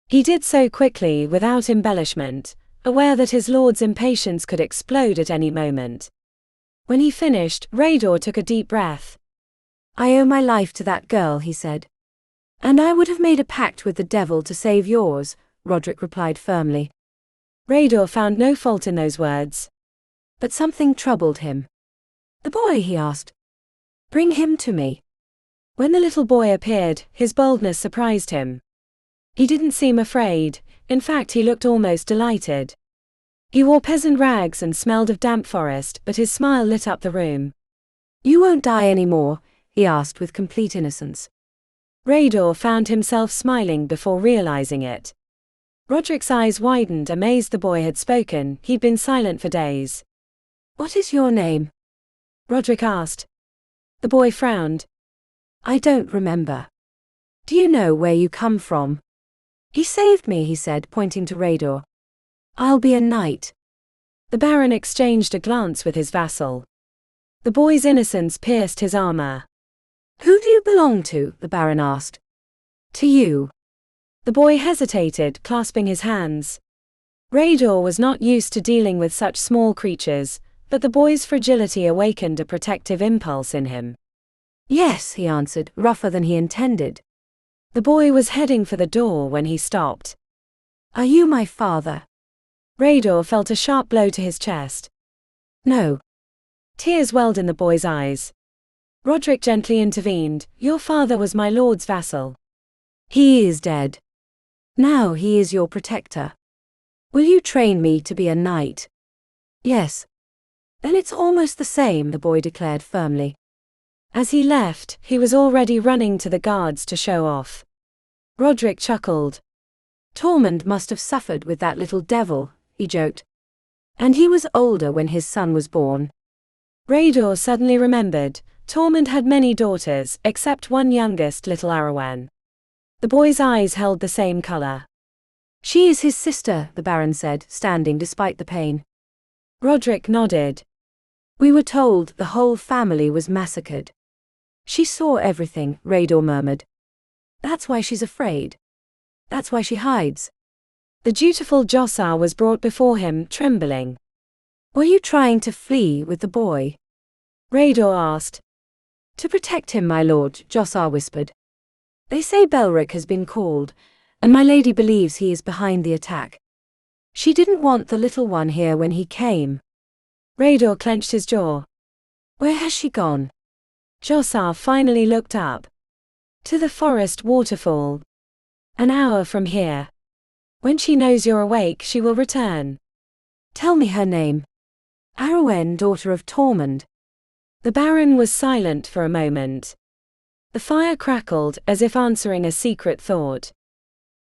He did so quickly, without embellishment, aware that his lord's impatience could explode at any moment. When he finished, Rhaedor took a deep breath. "I owe my life to that girl," he said. "And I would have made a pact with the devil to save yours," Roderick replied firmly. Rhaedor found no fault in those words. But something troubled him. "The boy," he asked. "Bring him to me." When the little boy appeared, his boldness surprised him. He didn't seem afraid, in fact he looked almost delighted. He wore peasant rags and smelled of damp forest, but his smile lit up the room. "You won't die anymore?" he asked with complete innocence. Rhaedor found himself smiling before realizing it. Roderick's eyes widened, amazed the boy had spoken. He'd been silent for days. "What is your name?" Roderick asked. The boy frowned. "I don't remember." "Do you know where you come from?" "He saved me," he said, pointing to Rhaedor. "I'll be a knight." The Baron exchanged a glance with his vassal. The boy's innocence pierced his armor. Who do you belong to? The Baron asked. To you. The boy hesitated, clasping his hands. Rhaedor was not used to dealing with such small creatures, but the boy's fragility awakened a protective impulse in him. Yes, he answered, rougher than he intended. The boy was heading for the door when he stopped. Are you my father? Rhaedor felt a sharp blow to his chest. No. Tears welled in the boy's eyes. Roderick gently intervened. Your father was my lord's vassal. He is dead. Now he is your protector. Will you train me to be a knight? Yes. Then it's almost the same, the boy declared firmly. As he left, he was already running to the guards to show off. Roderick chuckled. Tormund must have suffered with that little devil, he joked. And he was older when his son was born. Rhaedor suddenly remembered. Tormund had many daughters, except one youngest, little Ariwynn. The boy's eyes held the same color. She is his sister, the Baron said, standing despite the pain. Roderick nodded. We were told the whole family was massacred. She saw everything, Rhaedor murmured. That's why she's afraid. That's why she hides. The dutiful Jossar was brought before him, trembling. Were you trying to flee with the boy? Rhaedor asked. To protect him, my lord, Jossar whispered. They say Belric has been called, and my lady believes he is behind the attack. She didn't want the little one here when he came. Rhaedor clenched his jaw. Where has she gone? Jossar finally looked up. To the forest waterfall. An hour from here. When she knows you're awake, she will return. Tell me her name. Ariwynn, daughter of Tormund. The Baron was silent for a moment. The fire crackled, as if answering a secret thought.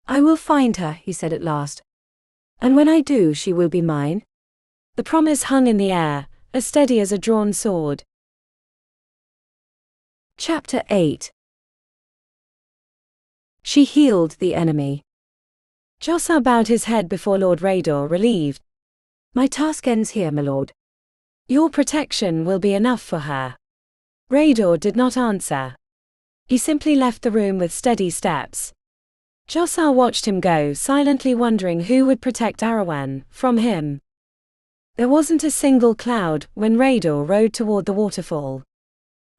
I will find her, he said at last. And when I do, she will be mine. The promise hung in the air, as steady as a drawn sword. Chapter 8. She healed the enemy. Jossar bowed his head before Lord Rhaedor, relieved. My task ends here, my lord. Your protection will be enough for her. Rhaedor did not answer. He simply left the room with steady steps. Jossar watched him go, silently wondering who would protect Ariwynn from him. There wasn't a single cloud when Rhaedor rode toward the waterfall.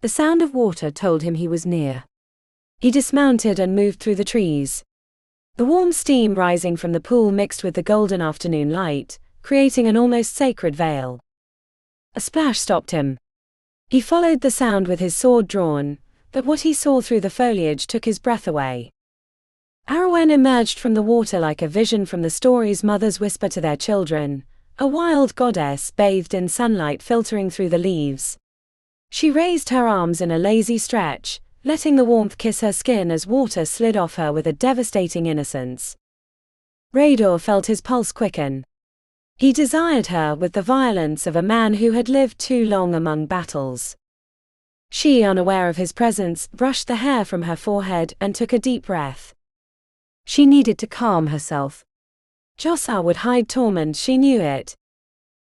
The sound of water told him he was near. He dismounted and moved through the trees. The warm steam rising from the pool mixed with the golden afternoon light, creating an almost sacred veil. A splash stopped him. He followed the sound with his sword drawn, but what he saw through the foliage took his breath away. Ariwynn emerged from the water like a vision from the stories mothers whisper to their children, a wild goddess bathed in sunlight filtering through the leaves. She raised her arms in a lazy stretch, letting the warmth kiss her skin as water slid off her with a devastating innocence. Rhaedor felt his pulse quicken. He desired her with the violence of a man who had lived too long among battles. She, unaware of his presence, brushed the hair from her forehead and took a deep breath. She needed to calm herself. Jossar would hide Tormund, she knew it.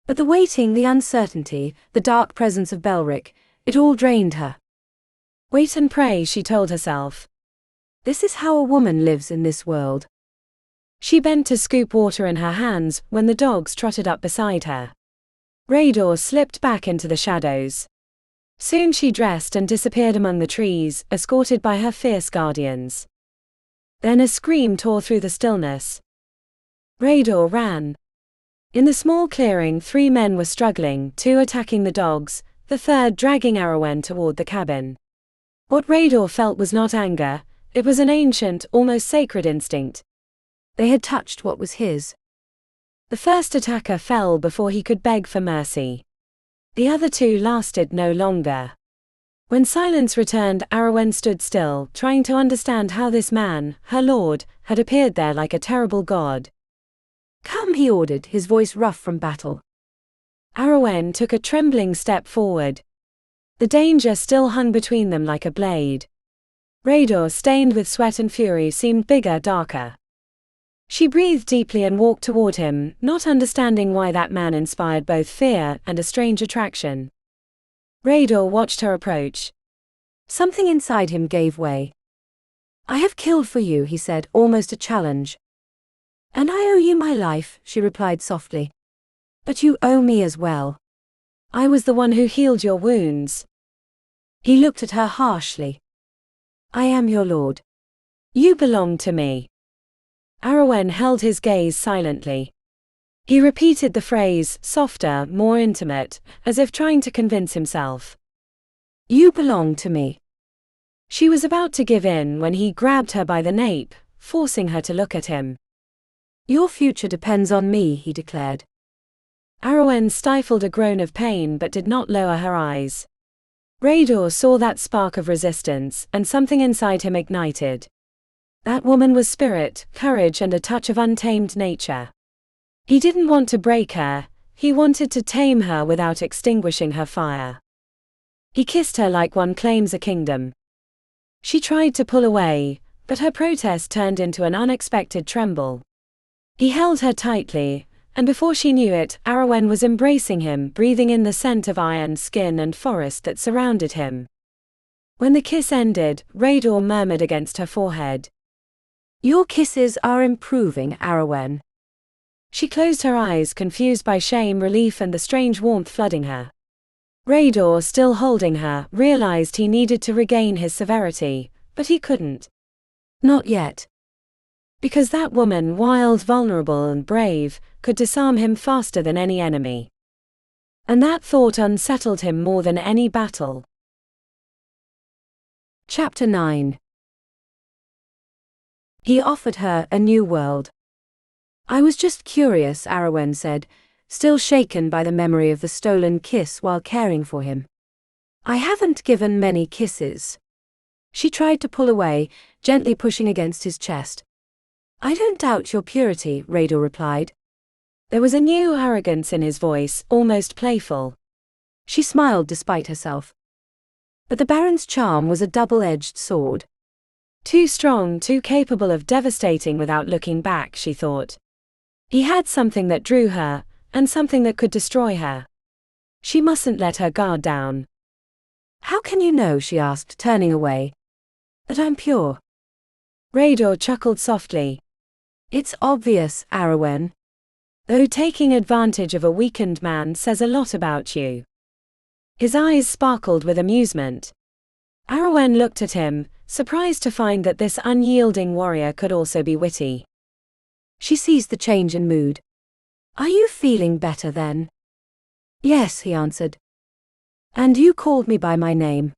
But the waiting, the uncertainty, the dark presence of Belric, it all drained her. Wait and pray, she told herself. This is how a woman lives in this world. She bent to scoop water in her hands when the dogs trotted up beside her. Rhaedor slipped back into the shadows. Soon she dressed and disappeared among the trees, escorted by her fierce guardians. Then a scream tore through the stillness. Rhaedor ran. In the small clearing, 3 men were struggling, 2 attacking the dogs, the third dragging Ariwynn toward the cabin. What Rhaedor felt was not anger, it was an ancient, almost sacred instinct. They had touched what was his. The first attacker fell before he could beg for mercy. The other 2 lasted no longer. When silence returned, Ariwynn stood still, trying to understand how this man, her lord, had appeared there like a terrible god. Come, he ordered, his voice rough from battle. Ariwynn took a trembling step forward. The danger still hung between them like a blade. Rhaedor, stained with sweat and fury, seemed bigger, darker. She breathed deeply and walked toward him, not understanding why that man inspired both fear and a strange attraction. Rhaedor watched her approach. Something inside him gave way. "I have killed for you," he said, almost a challenge. "And I owe you my life," she replied softly. "But you owe me as well." "I was the one who healed your wounds." He looked at her harshly. "I am your lord." "You belong to me." Ariwynn held his gaze silently. He repeated the phrase, softer, more intimate, as if trying to convince himself. "You belong to me." She was about to give in when he grabbed her by the nape, forcing her to look at him. "Your future depends on me," he declared. Ariwynn stifled a groan of pain but did not lower her eyes. Rhaedor saw that spark of resistance, and something inside him ignited. That woman was spirit, courage, and a touch of untamed nature. He didn't want to break her, he wanted to tame her without extinguishing her fire. He kissed her like one claims a kingdom. She tried to pull away, but her protest turned into an unexpected tremble. He held her tightly, and before she knew it, Ariwynn was embracing him, breathing in the scent of iron, skin, and forest that surrounded him. When the kiss ended, Rhaedor murmured against her forehead. "Your kisses are improving, Ariwynn." She closed her eyes, confused by shame, relief, and the strange warmth flooding her. Rhaedor, still holding her, realized he needed to regain his severity, but he couldn't. Not yet. Because that woman, wild, vulnerable, and brave, could disarm him faster than any enemy. And that thought unsettled him more than any battle. Chapter 9. He offered her a new world. "I was just curious," Ariwynn said, still shaken by the memory of the stolen kiss while caring for him. "I haven't given many kisses." She tried to pull away, gently pushing against his chest. "I don't doubt your purity," Rhaedor replied. There was a new arrogance in his voice, almost playful. She smiled despite herself. But the Baron's charm was a double-edged sword. Too strong, too capable of devastating without looking back, she thought. He had something that drew her, and something that could destroy her. She mustn't let her guard down. "How can you know," she asked, turning away, "that I'm pure?" Rhaedor chuckled softly. "It's obvious, Ariwynn. Though taking advantage of a weakened man says a lot about you." His eyes sparkled with amusement. Ariwynn looked at him, surprised to find that this unyielding warrior could also be witty. She seized the change in mood. "Are you feeling better then?" "Yes," he answered. "And you called me by my name."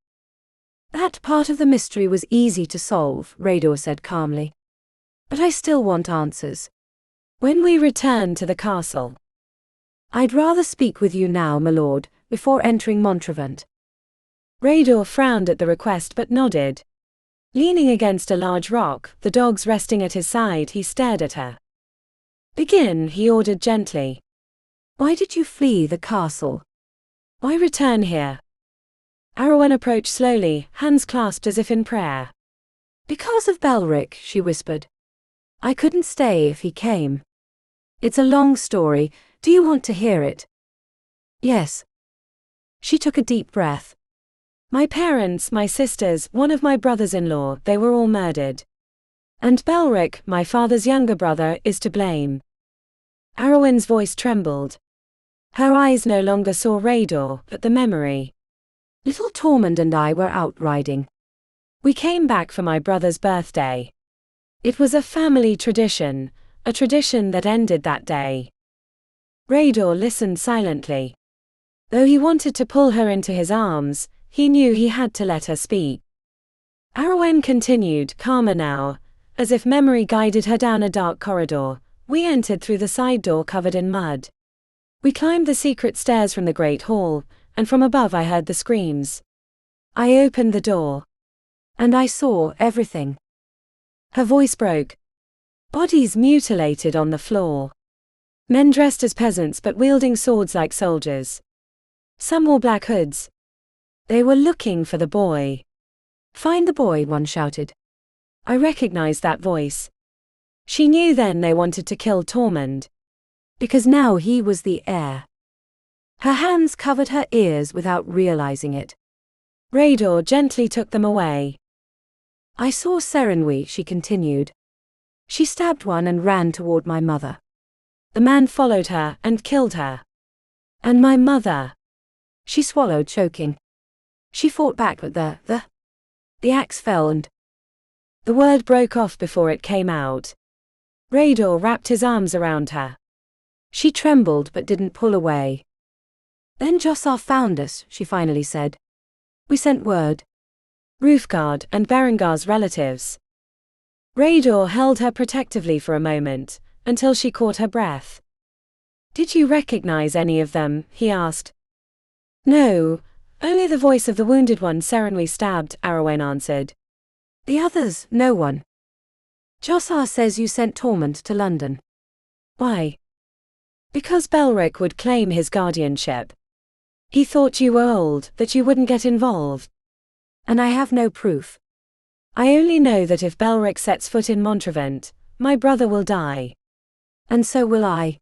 "That part of the mystery was easy to solve," Rhaedor said calmly. "But I still want answers." "When we return to the castle." "I'd rather speak with you now, my lord, before entering Montrevant." Rhaedor frowned at the request but nodded. Leaning against a large rock, the dogs resting at his side, he stared at her. "Begin," he ordered gently. "Why did you flee the castle? Why return here?" Ariwynn approached slowly, hands clasped as if in prayer. "Because of Belric," she whispered. "I couldn't stay if he came. It's a long story. Do you want to hear it?" "Yes." She took a deep breath. "My parents, my sisters, one of my brothers-in-law, they were all murdered. And Belric, my father's younger brother, is to blame." Ariwynn's voice trembled. Her eyes no longer saw Rhaedor, but the memory. "Little Tormund and I were out riding. We came back for my brother's birthday. It was a family tradition, a tradition that ended that day." Rhaedor listened silently. Though he wanted to pull her into his arms, he knew he had to let her speak. Ariwynn continued, calmer now, as if memory guided her down a dark corridor. "We entered through the side door covered in mud. We climbed the secret stairs from the great hall, and from above I heard the screams. I opened the door. And I saw everything." Her voice broke. Bodies mutilated on the floor. Men dressed as peasants but wielding swords like soldiers. Some wore black hoods. They were looking for the boy. "Find the boy," one shouted. I recognized that voice. She knew then they wanted to kill Tormund. Because now he was the heir. Her hands covered her ears without realizing it. Rhaedor gently took them away. I saw Serenwe, she continued. She stabbed one and ran toward my mother. The man followed her and killed her. And my mother. She swallowed, choking. She fought back, but the axe fell and... The word broke off before it came out. Rhaedor wrapped his arms around her. She trembled but didn't pull away. Then Jossar found us, she finally said. We sent word. Roofguard and Berengar's relatives. Rhaedor held her protectively for a moment, until she caught her breath. Did you recognize any of them? He asked. No, only the voice of the wounded one Serenwe stabbed, Ariwynn answered. The others, no one. Jossar says you sent Tormund to London. Why? Because Belric would claim his guardianship. He thought you were old, that you wouldn't get involved. And I have no proof. I only know that if Belric sets foot in Montrevant, my brother will die. And so will I.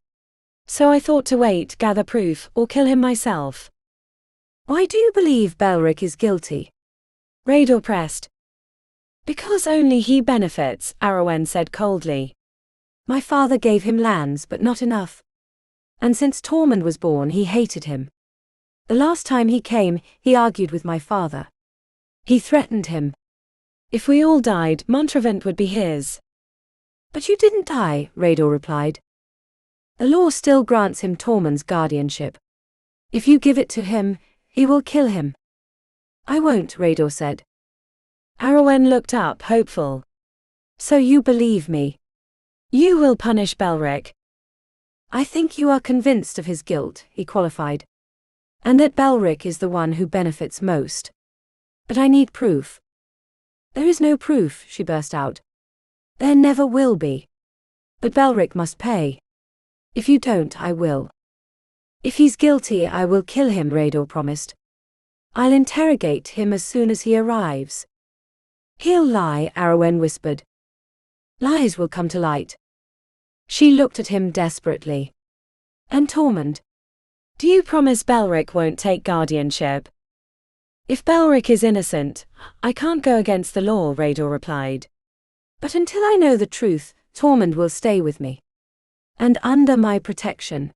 So I thought to wait, gather proof, or kill him myself. Why do you believe Belric is guilty? Rhaedor pressed. Because only he benefits, Ariwynn said coldly. My father gave him lands, but not enough. And since Tormund was born, he hated him. The last time he came, he argued with my father. He threatened him. If we all died, Montrevant would be his. But you didn't die, Rhaedor replied. The law still grants him Tormund's guardianship. If you give it to him, he will kill him. I won't, Rhaedor said. Ariwynn looked up, hopeful. So you believe me? You will punish Belric. I think you are convinced of his guilt, he qualified. And that Belric is the one who benefits most. But I need proof. There is no proof, she burst out. There never will be. But Belric must pay. If you don't, I will. If he's guilty, I will kill him, Rhaedor promised. I'll interrogate him as soon as he arrives. He'll lie, Ariwynn whispered. Lies will come to light. She looked at him desperately. And Tormund? Do you promise Belric won't take guardianship? If Belric is innocent, I can't go against the law, Rhaedor replied. But until I know the truth, Tormund will stay with me. And under my protection.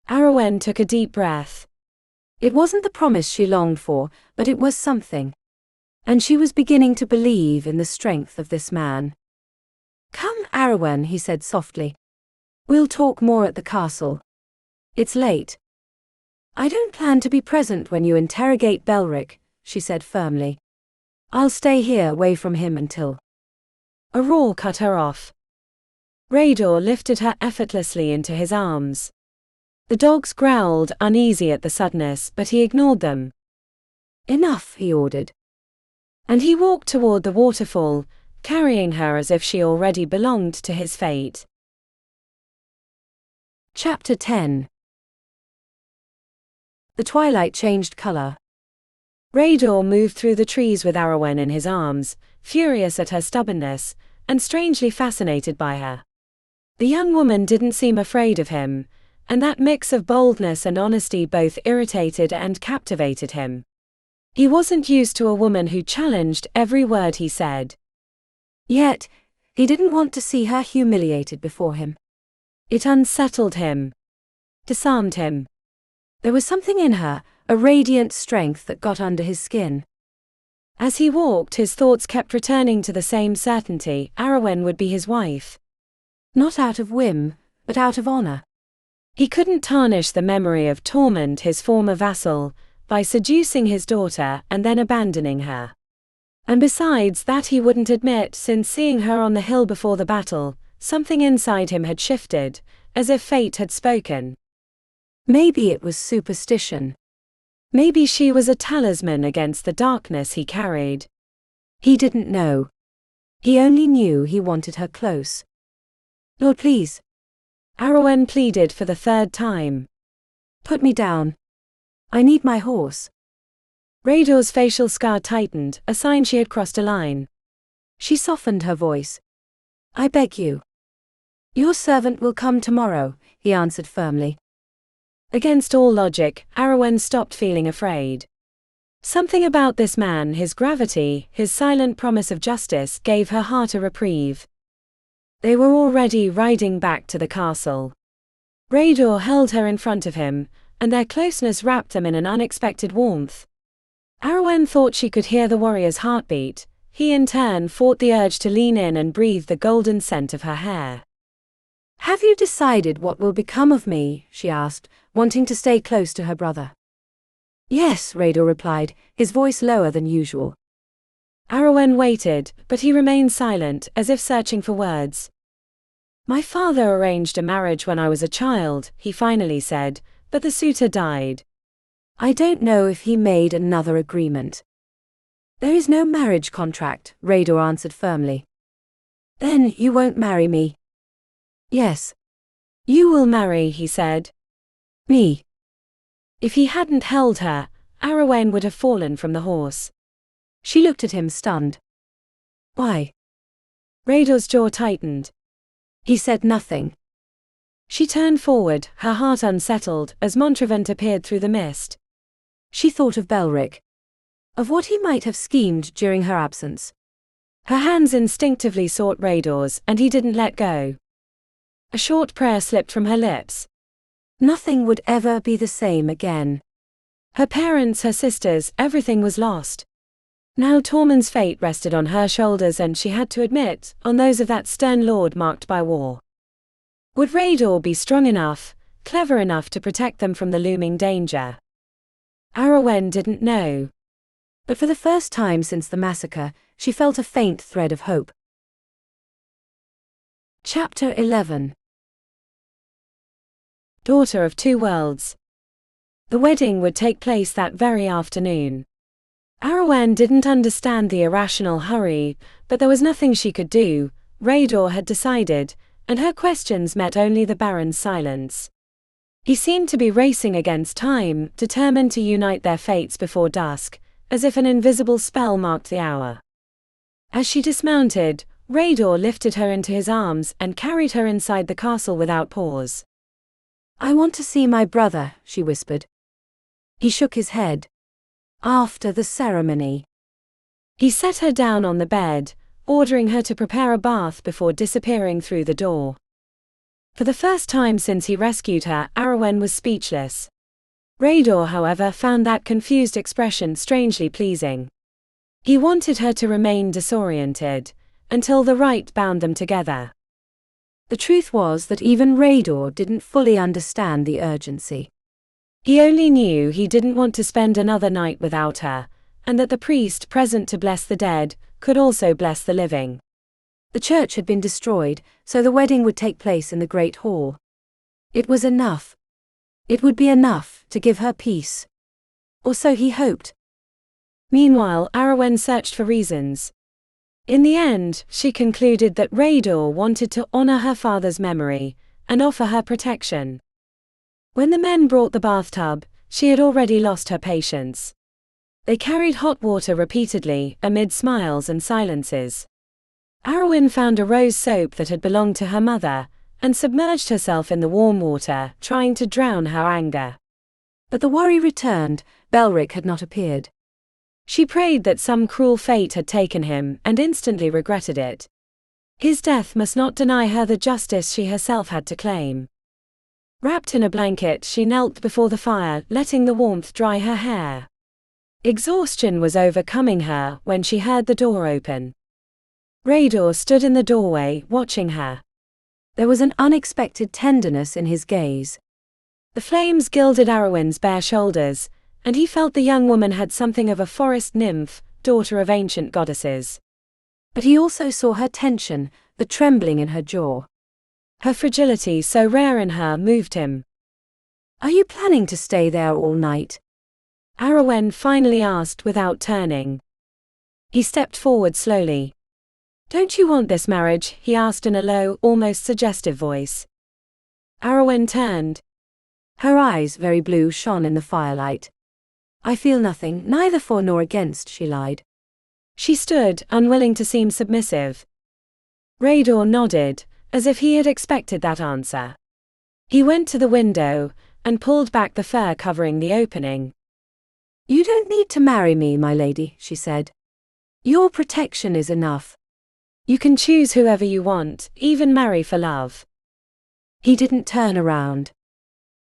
Ariwynn took a deep breath. It wasn't the promise she longed for, but it was something. And she was beginning to believe in the strength of this man. Come, Ariwynn, he said softly. We'll talk more at the castle. It's late. I don't plan to be present when you interrogate Belric, she said firmly. I'll stay here away from him until... A roar cut her off. Rhaedor lifted her effortlessly into his arms. The dogs growled, uneasy at the suddenness, but he ignored them. Enough, he ordered. And he walked toward the waterfall, carrying her as if she already belonged to his fate. Chapter 10. The twilight changed color. Rhaedor moved through the trees with Ariwynn in his arms, furious at her stubbornness, and strangely fascinated by her. The young woman didn't seem afraid of him, and that mix of boldness and honesty both irritated and captivated him. He wasn't used to a woman who challenged every word he said. Yet, he didn't want to see her humiliated before him. It unsettled him. Disarmed him. There was something in her, a radiant strength that got under his skin. As he walked, his thoughts kept returning to the same certainty: Ariwynn would be his wife. Not out of whim, but out of honor. He couldn't tarnish the memory of Tormund, his former vassal, by seducing his daughter and then abandoning her. And besides that, he wouldn't admit, since seeing her on the hill before the battle, something inside him had shifted, as if fate had spoken. Maybe it was superstition. Maybe she was a talisman against the darkness he carried. He didn't know. He only knew he wanted her close. Lord, please. Ariwynn pleaded for the third time. Put me down. I need my horse. Rhaedor's facial scar tightened, a sign she had crossed a line. She softened her voice. I beg you. Your servant will come tomorrow, he answered firmly. Against all logic, Ariwynn stopped feeling afraid. Something about this man, his gravity, his silent promise of justice, gave her heart a reprieve. They were already riding back to the castle. Rhaedor held her in front of him, and their closeness wrapped them in an unexpected warmth. Ariwynn thought she could hear the warrior's heartbeat. He in turn fought the urge to lean in and breathe the golden scent of her hair. "Have you decided what will become of me?" she asked, wanting to stay close to her brother. "Yes," Rhaedor replied, his voice lower than usual. Ariwynn waited, but he remained silent, as if searching for words. "My father arranged a marriage when I was a child," he finally said, "but the suitor died." "I don't know if he made another agreement." "There is no marriage contract," Rhaedor answered firmly. "Then you won't marry me?" "Yes." "You will marry," he said. "Me?" If he hadn't held her, Ariwynn would have fallen from the horse. She looked at him stunned. "Why?" Rhaedor's jaw tightened. He said nothing. She turned forward, her heart unsettled, as Montrevant appeared through the mist. She thought of Belric, of what he might have schemed during her absence. Her hands instinctively sought Rhaedor's, and he didn't let go. A short prayer slipped from her lips. Nothing would ever be the same again. Her parents, her sisters, everything was lost. Now Tormund's fate rested on her shoulders, and she had to admit, on those of that stern lord marked by war. Would Rhaedor be strong enough, clever enough to protect them from the looming danger? Ariwynn didn't know. But for the first time since the massacre, she felt a faint thread of hope. Chapter 11. Daughter of Two Worlds. The wedding would take place that very afternoon. Ariwynn didn't understand the irrational hurry, but there was nothing she could do. Rhaedor had decided, and her questions met only the Baron's silence. He seemed to be racing against time, determined to unite their fates before dusk, as if an invisible spell marked the hour. As she dismounted, Rhaedor lifted her into his arms and carried her inside the castle without pause. "I want to see my brother," she whispered. He shook his head. "After the ceremony." He set her down on the bed, ordering her to prepare a bath before disappearing through the door. For the first time since he rescued her, Ariwynn was speechless. Rhaedor, however, found that confused expression strangely pleasing. He wanted her to remain disoriented, until the rite bound them together. The truth was that even Rhaedor didn't fully understand the urgency. He only knew he didn't want to spend another night without her, and that the priest present to bless the dead could also bless the living. The church had been destroyed, so the wedding would take place in the Great Hall. It was enough. It would be enough to give her peace. Or so he hoped. Meanwhile, Ariwynn searched for reasons. In the end, she concluded that Rhaedor wanted to honor her father's memory and offer her protection. When the men brought the bathtub, she had already lost her patience. They carried hot water repeatedly, amid smiles and silences. Ariwynn found a rose soap that had belonged to her mother, and submerged herself in the warm water, trying to drown her anger. But the worry returned. Belric had not appeared. She prayed that some cruel fate had taken him, and instantly regretted it. His death must not deny her the justice she herself had to claim. Wrapped in a blanket, she knelt before the fire, letting the warmth dry her hair. Exhaustion was overcoming her when she heard the door open. Rhaedor stood in the doorway, watching her. There was an unexpected tenderness in his gaze. The flames gilded Ariwynn's bare shoulders, and he felt the young woman had something of a forest nymph, daughter of ancient goddesses. But he also saw her tension, the trembling in her jaw. Her fragility, so rare in her, moved him. "Are you planning to stay there all night?" Ariwynn finally asked without turning. He stepped forward slowly. "Don't you want this marriage?" he asked in a low, almost suggestive voice. Ariwynn turned. Her eyes, very blue, shone in the firelight. "I feel nothing, neither for nor against," she lied. She stood, unwilling to seem submissive. Rhaedor nodded, as if he had expected that answer. He went to the window, and pulled back the fur covering the opening. You don't need to marry me, my lady, she said. Your protection is enough. You can choose whoever you want, even marry for love. He didn't turn around.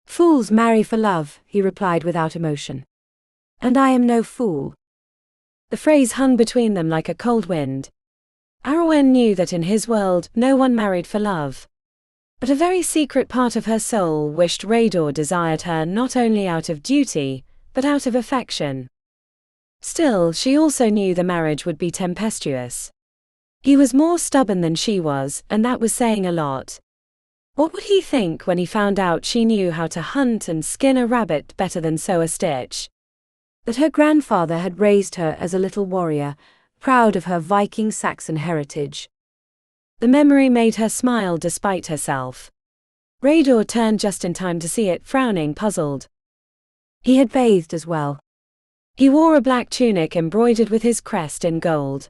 Fools marry for love, he replied without emotion. And I am no fool. The phrase hung between them like a cold wind. Ariwynn knew that in his world no one married for love. But a very secret part of her soul wished Rhaedor desired her not only out of duty, but out of affection. Still, she also knew the marriage would be tempestuous. He was more stubborn than she was, and that was saying a lot. What would he think when he found out she knew how to hunt and skin a rabbit better than sew a stitch? That her grandfather had raised her as a little warrior, proud of her Viking Saxon heritage. The memory made her smile despite herself. Rhaedor turned just in time to see it, frowning, puzzled. He had bathed as well. He wore a black tunic embroidered with his crest in gold.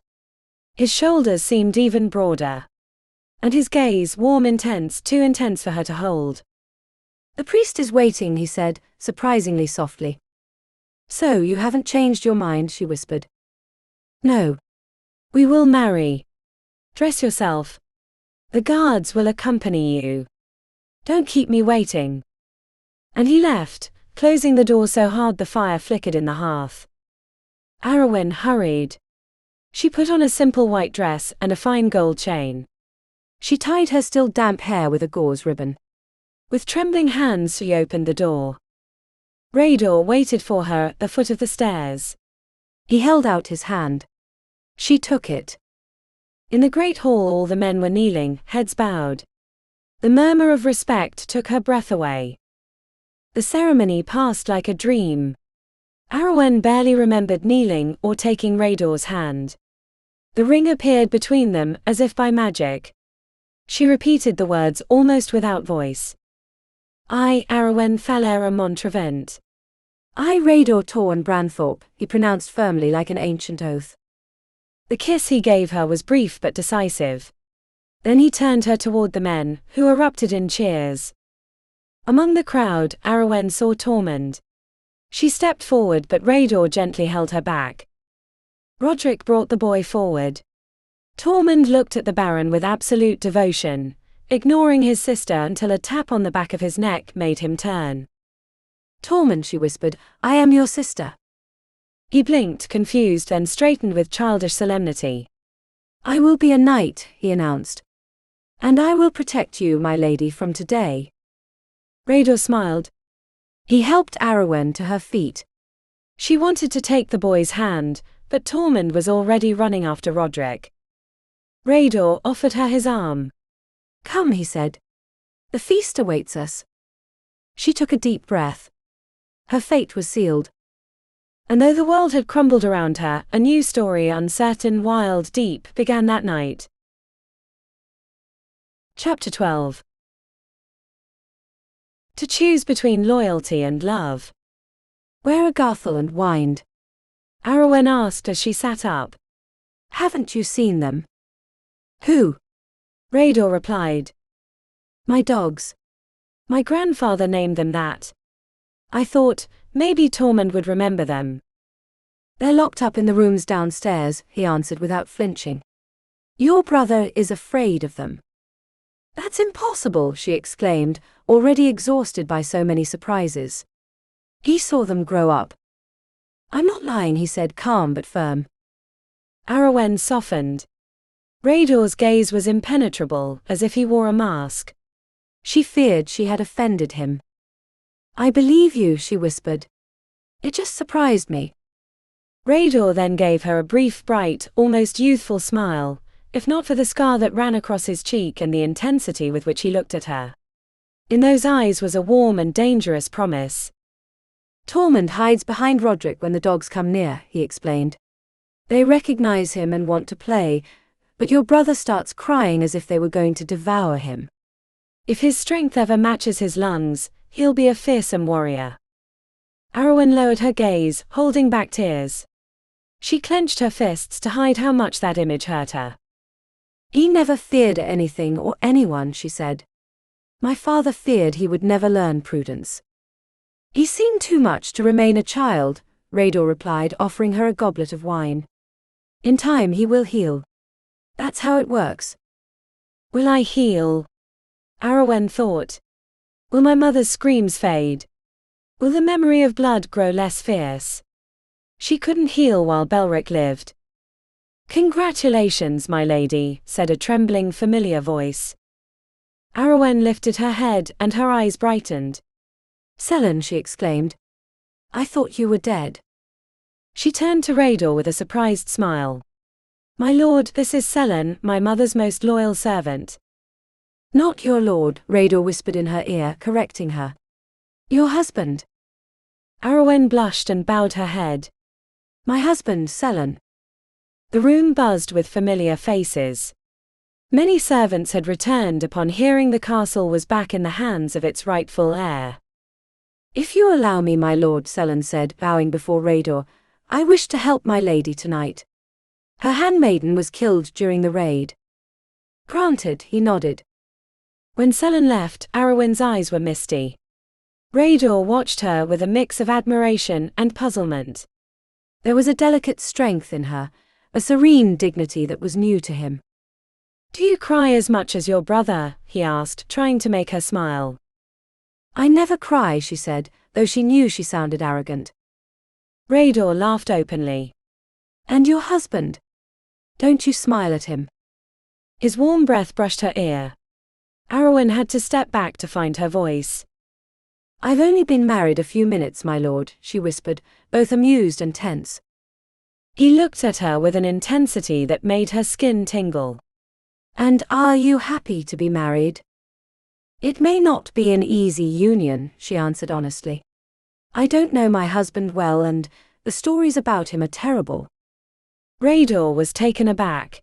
His shoulders seemed even broader. And his gaze warm, intense, too intense for her to hold. The priest is waiting, he said, surprisingly softly. So you haven't changed your mind, she whispered. No. We will marry. Dress yourself. The guards will accompany you. Don't keep me waiting. And he left, closing the door so hard the fire flickered in the hearth. Ariwynn hurried. She put on a simple white dress and a fine gold chain. She tied her still damp hair with a gauze ribbon. With trembling hands she opened the door. Rhaedor waited for her at the foot of the stairs. He held out his hand. She took it. In the great hall all the men were kneeling, heads bowed. The murmur of respect took her breath away. The ceremony passed like a dream. Ariwynn barely remembered kneeling or taking Rhaedor's hand. The ring appeared between them as if by magic. She repeated the words almost without voice. I, Ariwynn Montrevant. I, Rhaedor of Branthorpe, he pronounced firmly like an ancient oath. The kiss he gave her was brief but decisive. Then he turned her toward the men, who erupted in cheers. Among the crowd, Ariwynn saw Tormund. She stepped forward but Rhaedor gently held her back. Roderick brought the boy forward. Tormund looked at the Baron with absolute devotion, ignoring his sister until a tap on the back of his neck made him turn. Tormund, she whispered, I am your sister. He blinked, confused, then straightened with childish solemnity. I will be a knight, he announced. And I will protect you, my lady, from today. Rhaedor smiled. He helped Ariwynn to her feet. She wanted to take the boy's hand, but Tormund was already running after Roderick. Rhaedor offered her his arm. Come, he said. The feast awaits us. She took a deep breath. Her fate was sealed. And though the world had crumbled around her, a new story, uncertain, wild, deep, began that night. Chapter 12. To choose between loyalty and love. Where are Garthel and Wind? Ariwynn asked as she sat up. Haven't you seen them? Who? Rhaedor replied. My dogs. My grandfather named them that. I thought, maybe Tormund would remember them. They're locked up in the rooms downstairs, he answered without flinching. Your brother is afraid of them. That's impossible, she exclaimed, already exhausted by so many surprises. He saw them grow up. I'm not lying, he said, calm but firm. Ariwynn softened. Rhaedor's gaze was impenetrable, as if he wore a mask. She feared she had offended him. I believe you, she whispered. It just surprised me. Rhaedor then gave her a brief, bright, almost youthful smile, if not for the scar that ran across his cheek and the intensity with which he looked at her. In those eyes was a warm and dangerous promise. Tormund hides behind Roderick when the dogs come near, he explained. They recognize him and want to play, but your brother starts crying as if they were going to devour him. If his strength ever matches his lungs, he'll be a fearsome warrior. Ariwynn lowered her gaze, holding back tears. She clenched her fists to hide how much that image hurt her. He never feared anything or anyone, she said. My father feared he would never learn prudence. He seemed too much to remain a child, Rhaedor replied, offering her a goblet of wine. In time he will heal. That's how it works. Will I heal? Ariwynn thought. Will my mother's screams fade? Will the memory of blood grow less fierce? She couldn't heal while Belric lived. Congratulations, my lady, said a trembling, familiar voice. Ariwynn lifted her head and her eyes brightened. Selyn, she exclaimed. I thought you were dead. She turned to Rhaedor with a surprised smile. My lord, this is Selyn, my mother's most loyal servant. Not your lord, Rhaedor whispered in her ear, correcting her. Your husband. Ariwynn blushed and bowed her head. My husband, Selyn. The room buzzed with familiar faces. Many servants had returned upon hearing the castle was back in the hands of its rightful heir. If you allow me, my lord, Selyn said, bowing before Rhaedor, I wish to help my lady tonight. Her handmaiden was killed during the raid. Granted, he nodded. When Selyn left, Ariwynn's eyes were misty. Rhaedor watched her with a mix of admiration and puzzlement. There was a delicate strength in her, a serene dignity that was new to him. Do you cry as much as your brother? He asked, trying to make her smile. I never cry, she said, though she knew she sounded arrogant. Rhaedor laughed openly. And your husband? Don't you smile at him? His warm breath brushed her ear. Ariwynn had to step back to find her voice. I've only been married a few minutes, my lord, she whispered, both amused and tense. He looked at her with an intensity that made her skin tingle. And are you happy to be married? It may not be an easy union, she answered honestly. I don't know my husband well, and the stories about him are terrible. Rhaedor was taken aback.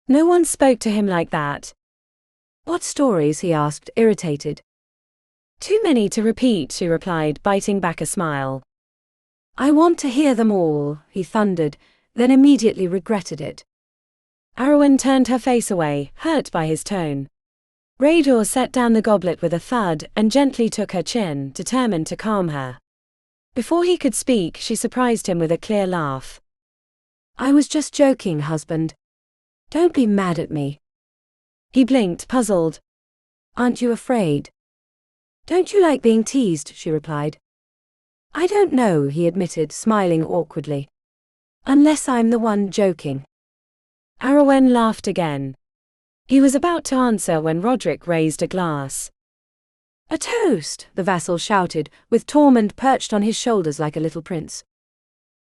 No one spoke to him like that. What stories? He asked, irritated. Too many to repeat, she replied, biting back a smile. I want to hear them all, he thundered, then immediately regretted it. Ariwynn turned her face away, hurt by his tone. Rhaedor set down the goblet with a thud and gently took her chin, determined to calm her. Before he could speak, she surprised him with a clear laugh. I was just joking, husband. Don't be mad at me. He blinked, puzzled. Aren't you afraid? Don't you like being teased? She replied. I don't know, he admitted, smiling awkwardly. Unless I'm the one joking. Ariwynn laughed again. He was about to answer when Roderick raised a glass. A toast, the vassal shouted, with Tormund perched on his shoulders like a little prince.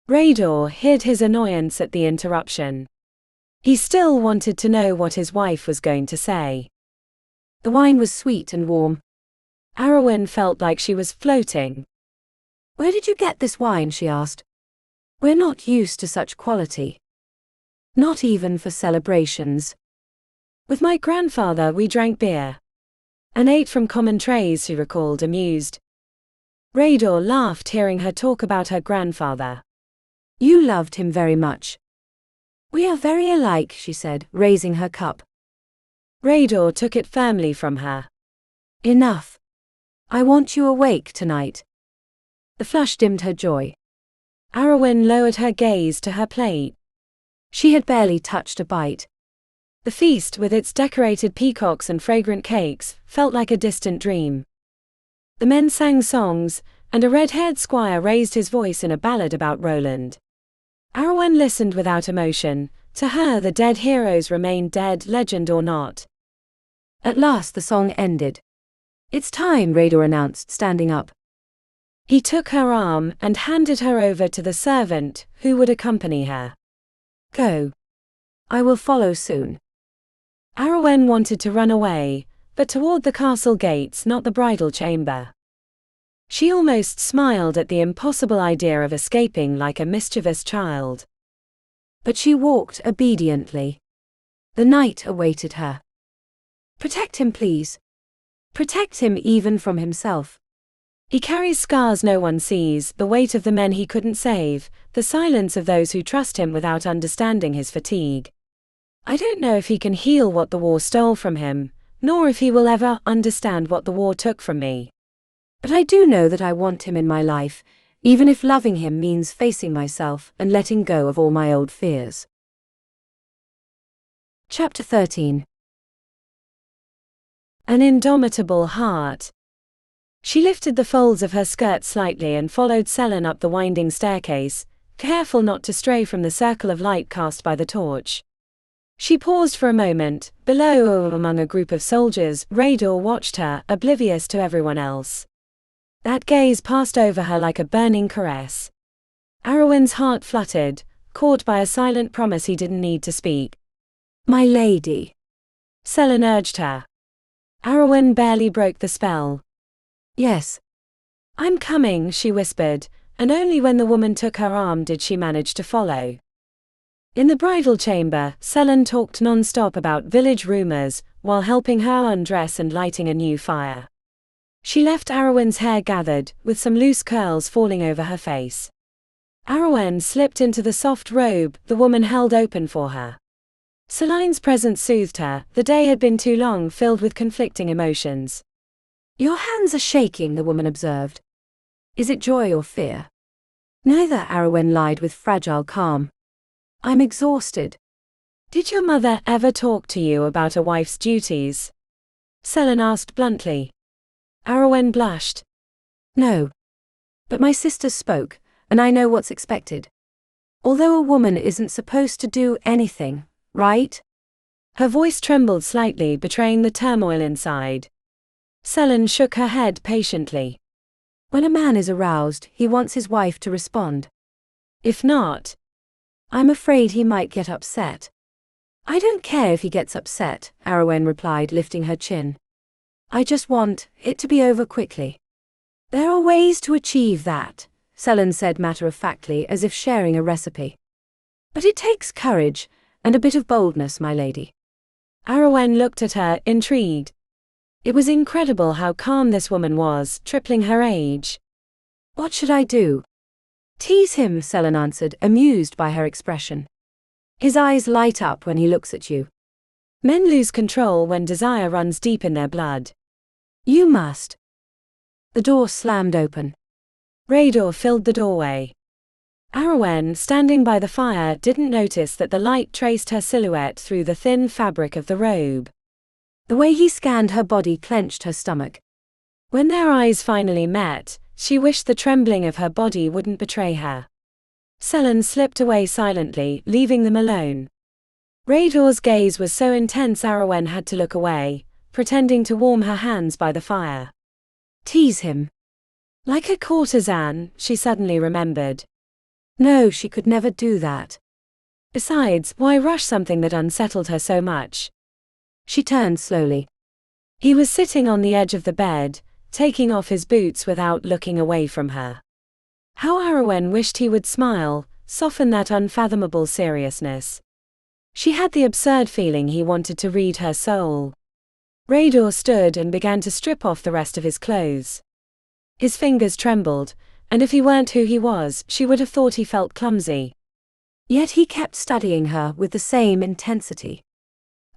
Rhaedor hid his annoyance at the interruption. He still wanted to know what his wife was going to say. The wine was sweet and warm. Ariwynn felt like she was floating. Where did you get this wine? She asked. We're not used to such quality. Not even for celebrations. With my grandfather we drank beer. And ate from common trays, she recalled, amused. Rhaedor laughed hearing her talk about her grandfather. You loved him very much. We are very alike, she said, raising her cup. Rhaedor took it firmly from her. Enough. I want you awake tonight. The flush dimmed her joy. Ariwynn lowered her gaze to her plate. She had barely touched a bite. The feast, with its decorated peacocks and fragrant cakes, felt like a distant dream. The men sang songs, and a red-haired squire raised his voice in a ballad about Roland. Ariwynn listened without emotion. To her the dead heroes remained dead, legend or not. At last the song ended. It's time, Rhaedor announced, standing up. He took her arm and handed her over to the servant, who would accompany her. Go. I will follow soon. Ariwynn wanted to run away, but toward the castle gates, not the bridal chamber. She almost smiled at the impossible idea of escaping like a mischievous child. But she walked obediently. The knight awaited her. Protect him, please. Protect him even from himself. He carries scars no one sees, the weight of the men he couldn't save, the silence of those who trust him without understanding his fatigue. I don't know if he can heal what the war stole from him, nor if he will ever understand what the war took from me. But I do know that I want him in my life, even if loving him means facing myself and letting go of all my old fears. Chapter 13. An indomitable heart. She lifted the folds of her skirt slightly and followed Selin up the winding staircase, careful not to stray from the circle of light cast by the torch. She paused for a moment. Below, among a group of soldiers, Rhaedor watched her, oblivious to everyone else. That gaze passed over her like a burning caress. Ariwynn's heart fluttered, caught by a silent promise he didn't need to speak. "My lady," Selin urged her. Ariwynn barely broke the spell. "Yes." "I'm coming," she whispered, and only when the woman took her arm did she manage to follow. In the bridal chamber, Selin talked non-stop about village rumors, while helping her undress and lighting a new fire. She left Ariwynn's hair gathered, with some loose curls falling over her face. Ariwynn slipped into the soft robe the woman held open for her. Selin's presence soothed her. The day had been too long, filled with conflicting emotions. "Your hands are shaking," the woman observed. "Is it joy or fear?" "Neither," Ariwynn lied with fragile calm. "I'm exhausted." "Did your mother ever talk to you about a wife's duties?" Selin asked bluntly. Ariwynn blushed. "No. But my sisters spoke, and I know what's expected. Although a woman isn't supposed to do anything, right?" Her voice trembled slightly, betraying the turmoil inside. Selin shook her head patiently. "When a man is aroused, he wants his wife to respond. If not, I'm afraid he might get upset." "I don't care if he gets upset," Ariwynn replied, lifting her chin. "I just want it to be over quickly." "There are ways to achieve that," Selin said matter-of-factly, as if sharing a recipe. "But it takes courage, and a bit of boldness, my lady." Ariwynn looked at her, intrigued. It was incredible how calm this woman was, tripling her age. "What should I do?" "Tease him," Selin answered, amused by her expression. "His eyes light up when he looks at you." Men lose control when desire runs deep in their blood. "You must." The door slammed open. Rhaedor filled the doorway. Ariwynn, standing by the fire, didn't notice that the light traced her silhouette through the thin fabric of the robe. The way he scanned her body clenched her stomach. When their eyes finally met, she wished the trembling of her body wouldn't betray her. Selin slipped away silently, leaving them alone. Rhaedor's gaze was so intense Ariwynn had to look away, pretending to warm her hands by the fire. "Tease him." Like a courtesan, she suddenly remembered. No, she could never do that. Besides, why rush something that unsettled her so much? She turned slowly. He was sitting on the edge of the bed, taking off his boots without looking away from her. How Ariwynn wished he would smile, soften that unfathomable seriousness. She had the absurd feeling he wanted to read her soul. Rhaedor stood and began to strip off the rest of his clothes. His fingers trembled, and if he weren't who he was, she would have thought he felt clumsy. Yet he kept studying her with the same intensity.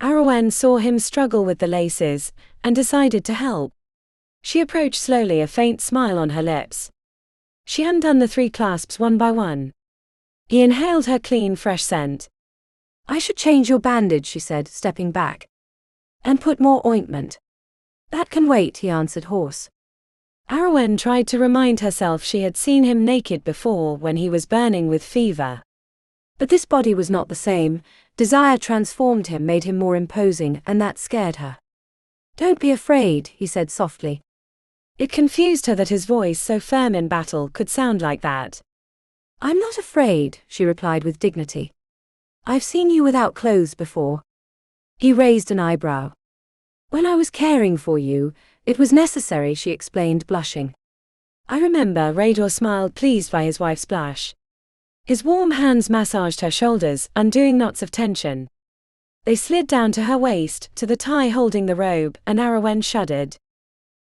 Ariwynn saw him struggle with the laces, and decided to help. She approached slowly, a faint smile on her lips. She undone the 3 clasps one by one. He inhaled her clean, fresh scent. "I should change your bandage," she said, stepping back. "And put more ointment." "That can wait," he answered, hoarse. Ariwynn tried to remind herself she had seen him naked before when he was burning with fever. But this body was not the same. Desire transformed him, made him more imposing, and that scared her. "Don't be afraid," he said softly. It confused her that his voice, so firm in battle, could sound like that. "I'm not afraid," she replied with dignity. "I've seen you without clothes before." He raised an eyebrow. "When I was caring for you, it was necessary," she explained, blushing. "I remember." Rhaedor smiled, pleased by his wife's blush. His warm hands massaged her shoulders, undoing knots of tension. They slid down to her waist, to the tie holding the robe, and Ariwynn shuddered.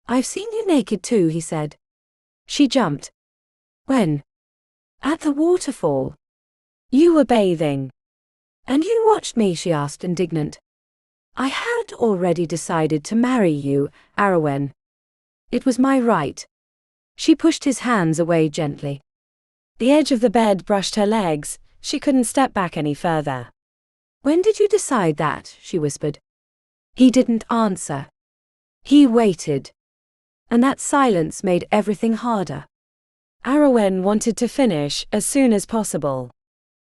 "I've seen you naked too," he said. She jumped. "When?" "At the waterfall." "You were bathing." "And you watched me?" she asked, indignant. "I had already decided to marry you, Ariwynn. It was my right." She pushed his hands away gently. The edge of the bed brushed her legs, she couldn't step back any further. "When did you decide that?" she whispered. He didn't answer. He waited. And that silence made everything harder. Ariwynn wanted to finish as soon as possible.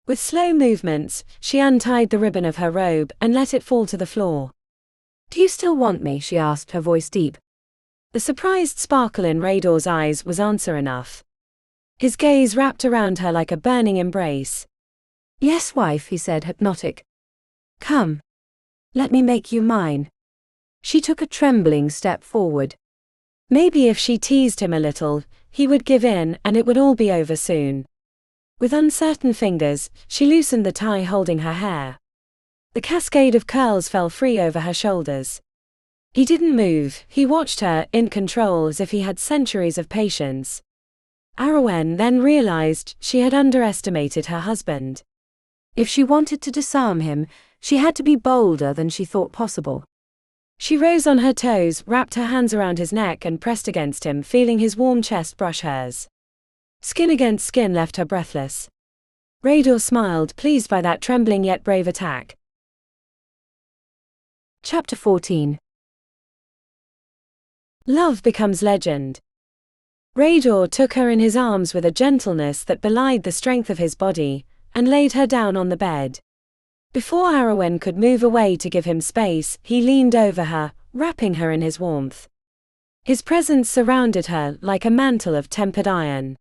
With slow movements, she untied the ribbon of her robe and let it fall to the floor. "Do you still want me?" she asked, her voice deep. The surprised sparkle in Rhaedor's eyes was answer enough. His gaze wrapped around her like a burning embrace. "Yes, wife," he said, hypnotic. "Come. Let me make you mine." She took a trembling step forward. Maybe if she teased him a little, he would give in and it would all be over soon. With uncertain fingers, she loosened the tie holding her hair. The cascade of curls fell free over her shoulders. He didn't move, he watched her, in control as if he had centuries of patience. Ariwynn then realized she had underestimated her husband. If she wanted to disarm him, she had to be bolder than she thought possible. She rose on her toes, wrapped her hands around his neck and pressed against him, feeling his warm chest brush hers. Skin against skin left her breathless. Rhaedor smiled, pleased by that trembling yet brave attack. Chapter 14. Love becomes legend. Rhaedor took her in his arms with a gentleness that belied the strength of his body, and laid her down on the bed. Before Ariwynn could move away to give him space, he leaned over her, wrapping her in his warmth. His presence surrounded her like a mantle of tempered iron.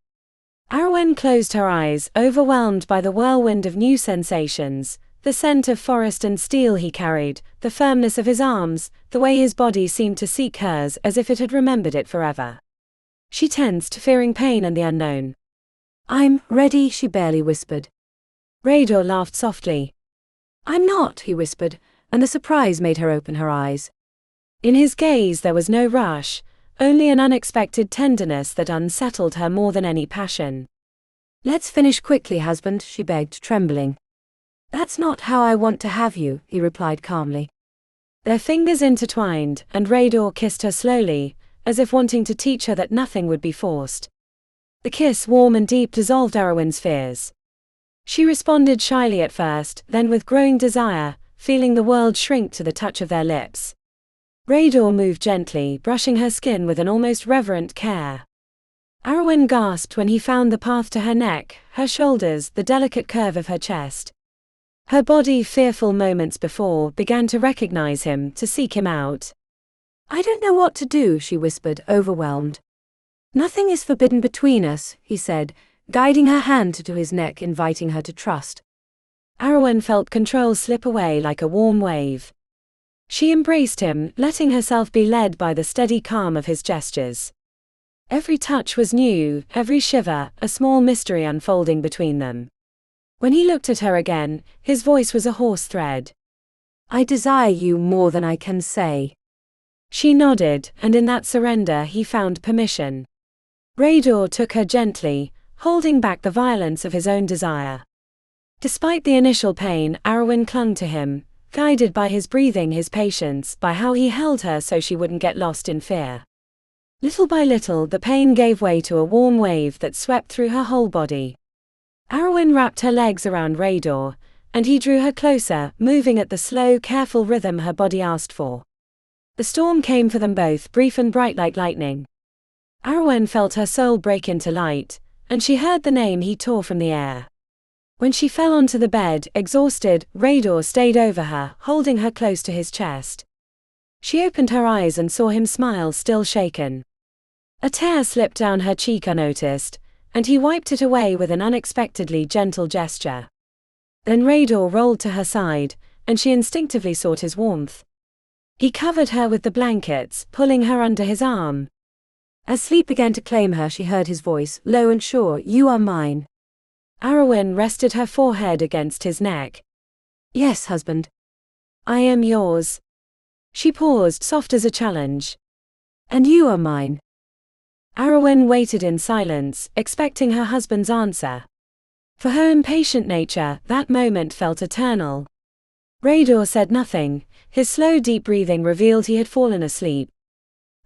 Ariwynn closed her eyes, overwhelmed by the whirlwind of new sensations, the scent of forest and steel he carried, the firmness of his arms, the way his body seemed to seek hers as if it had remembered it forever. She tensed, fearing pain and the unknown. "I'm ready," she barely whispered. Rhaedor laughed softly. "I'm not," he whispered, and the surprise made her open her eyes. In his gaze there was no rush, only an unexpected tenderness that unsettled her more than any passion. "Let's finish quickly, husband," she begged, trembling. "That's not how I want to have you," he replied calmly. Their fingers intertwined, and Rhaedor kissed her slowly, as if wanting to teach her that nothing would be forced. The kiss, warm and deep, dissolved Ariwynn's fears. She responded shyly at first, then with growing desire, feeling the world shrink to the touch of their lips. Rhaedor moved gently, brushing her skin with an almost reverent care. Ariwynn gasped when he found the path to her neck, her shoulders, the delicate curve of her chest. Her body, fearful moments before, began to recognize him, to seek him out. "I don't know what to do," she whispered, overwhelmed. "Nothing is forbidden between us," he said, guiding her hand to his neck, inviting her to trust. Ariwynn felt control slip away like a warm wave. She embraced him, letting herself be led by the steady calm of his gestures. Every touch was new, every shiver, a small mystery unfolding between them. When he looked at her again, his voice was a hoarse thread. "I desire you more than I can say." She nodded, and in that surrender he found permission. Rhaedor took her gently, holding back the violence of his own desire. Despite the initial pain, Ariwynn clung to him, guided by his breathing, his patience, by how he held her so she wouldn't get lost in fear. Little by little, the pain gave way to a warm wave that swept through her whole body. Ariwynn wrapped her legs around Rhaedor, and he drew her closer, moving at the slow, careful rhythm her body asked for. The storm came for them both, brief and bright like lightning. Ariwynn felt her soul break into light, and she heard the name he tore from the air. When she fell onto the bed, exhausted, Rhaedor stayed over her, holding her close to his chest. She opened her eyes and saw him smile, still shaken. A tear slipped down her cheek unnoticed, and he wiped it away with an unexpectedly gentle gesture. Then Rhaedor rolled to her side, and she instinctively sought his warmth. He covered her with the blankets, pulling her under his arm. As sleep began to claim her, she heard his voice, low and sure, "You are mine." Ariwynn rested her forehead against his neck. "Yes, husband." "I am yours." She paused, soft as a challenge. "And you are mine." Ariwynn waited in silence, expecting her husband's answer. For her impatient nature, that moment felt eternal. Rhaedor said nothing, his slow deep breathing revealed he had fallen asleep.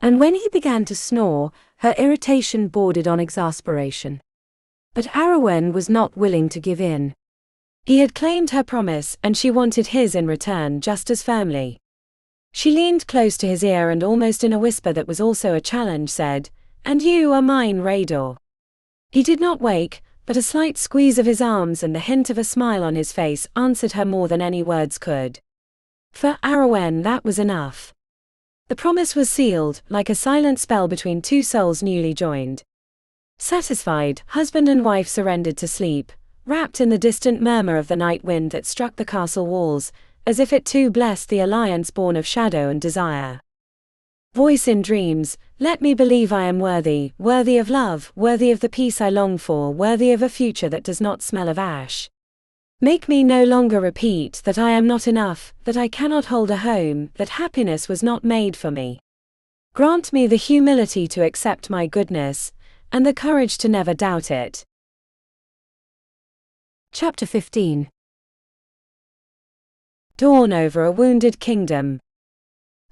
And when he began to snore, her irritation bordered on exasperation. But Ariwynn was not willing to give in. He had claimed her promise and she wanted his in return just as firmly. She leaned close to his ear and almost in a whisper that was also a challenge said, "And you are mine, Rhaedor." He did not wake, but a slight squeeze of his arms and the hint of a smile on his face answered her more than any words could. For Ariwynn that was enough. The promise was sealed, like a silent spell between two souls newly joined. Satisfied, husband and wife surrendered to sleep, wrapped in the distant murmur of the night wind that struck the castle walls, as if it too blessed the alliance born of shadow and desire. Voice in dreams, let me believe I am worthy, worthy of love, worthy of the peace I long for, worthy of a future that does not smell of ash. Make me no longer repeat that I am not enough, that I cannot hold a home, that happiness was not made for me. Grant me the humility to accept my goodness, and the courage to never doubt it. Chapter 15. Dawn over a wounded kingdom.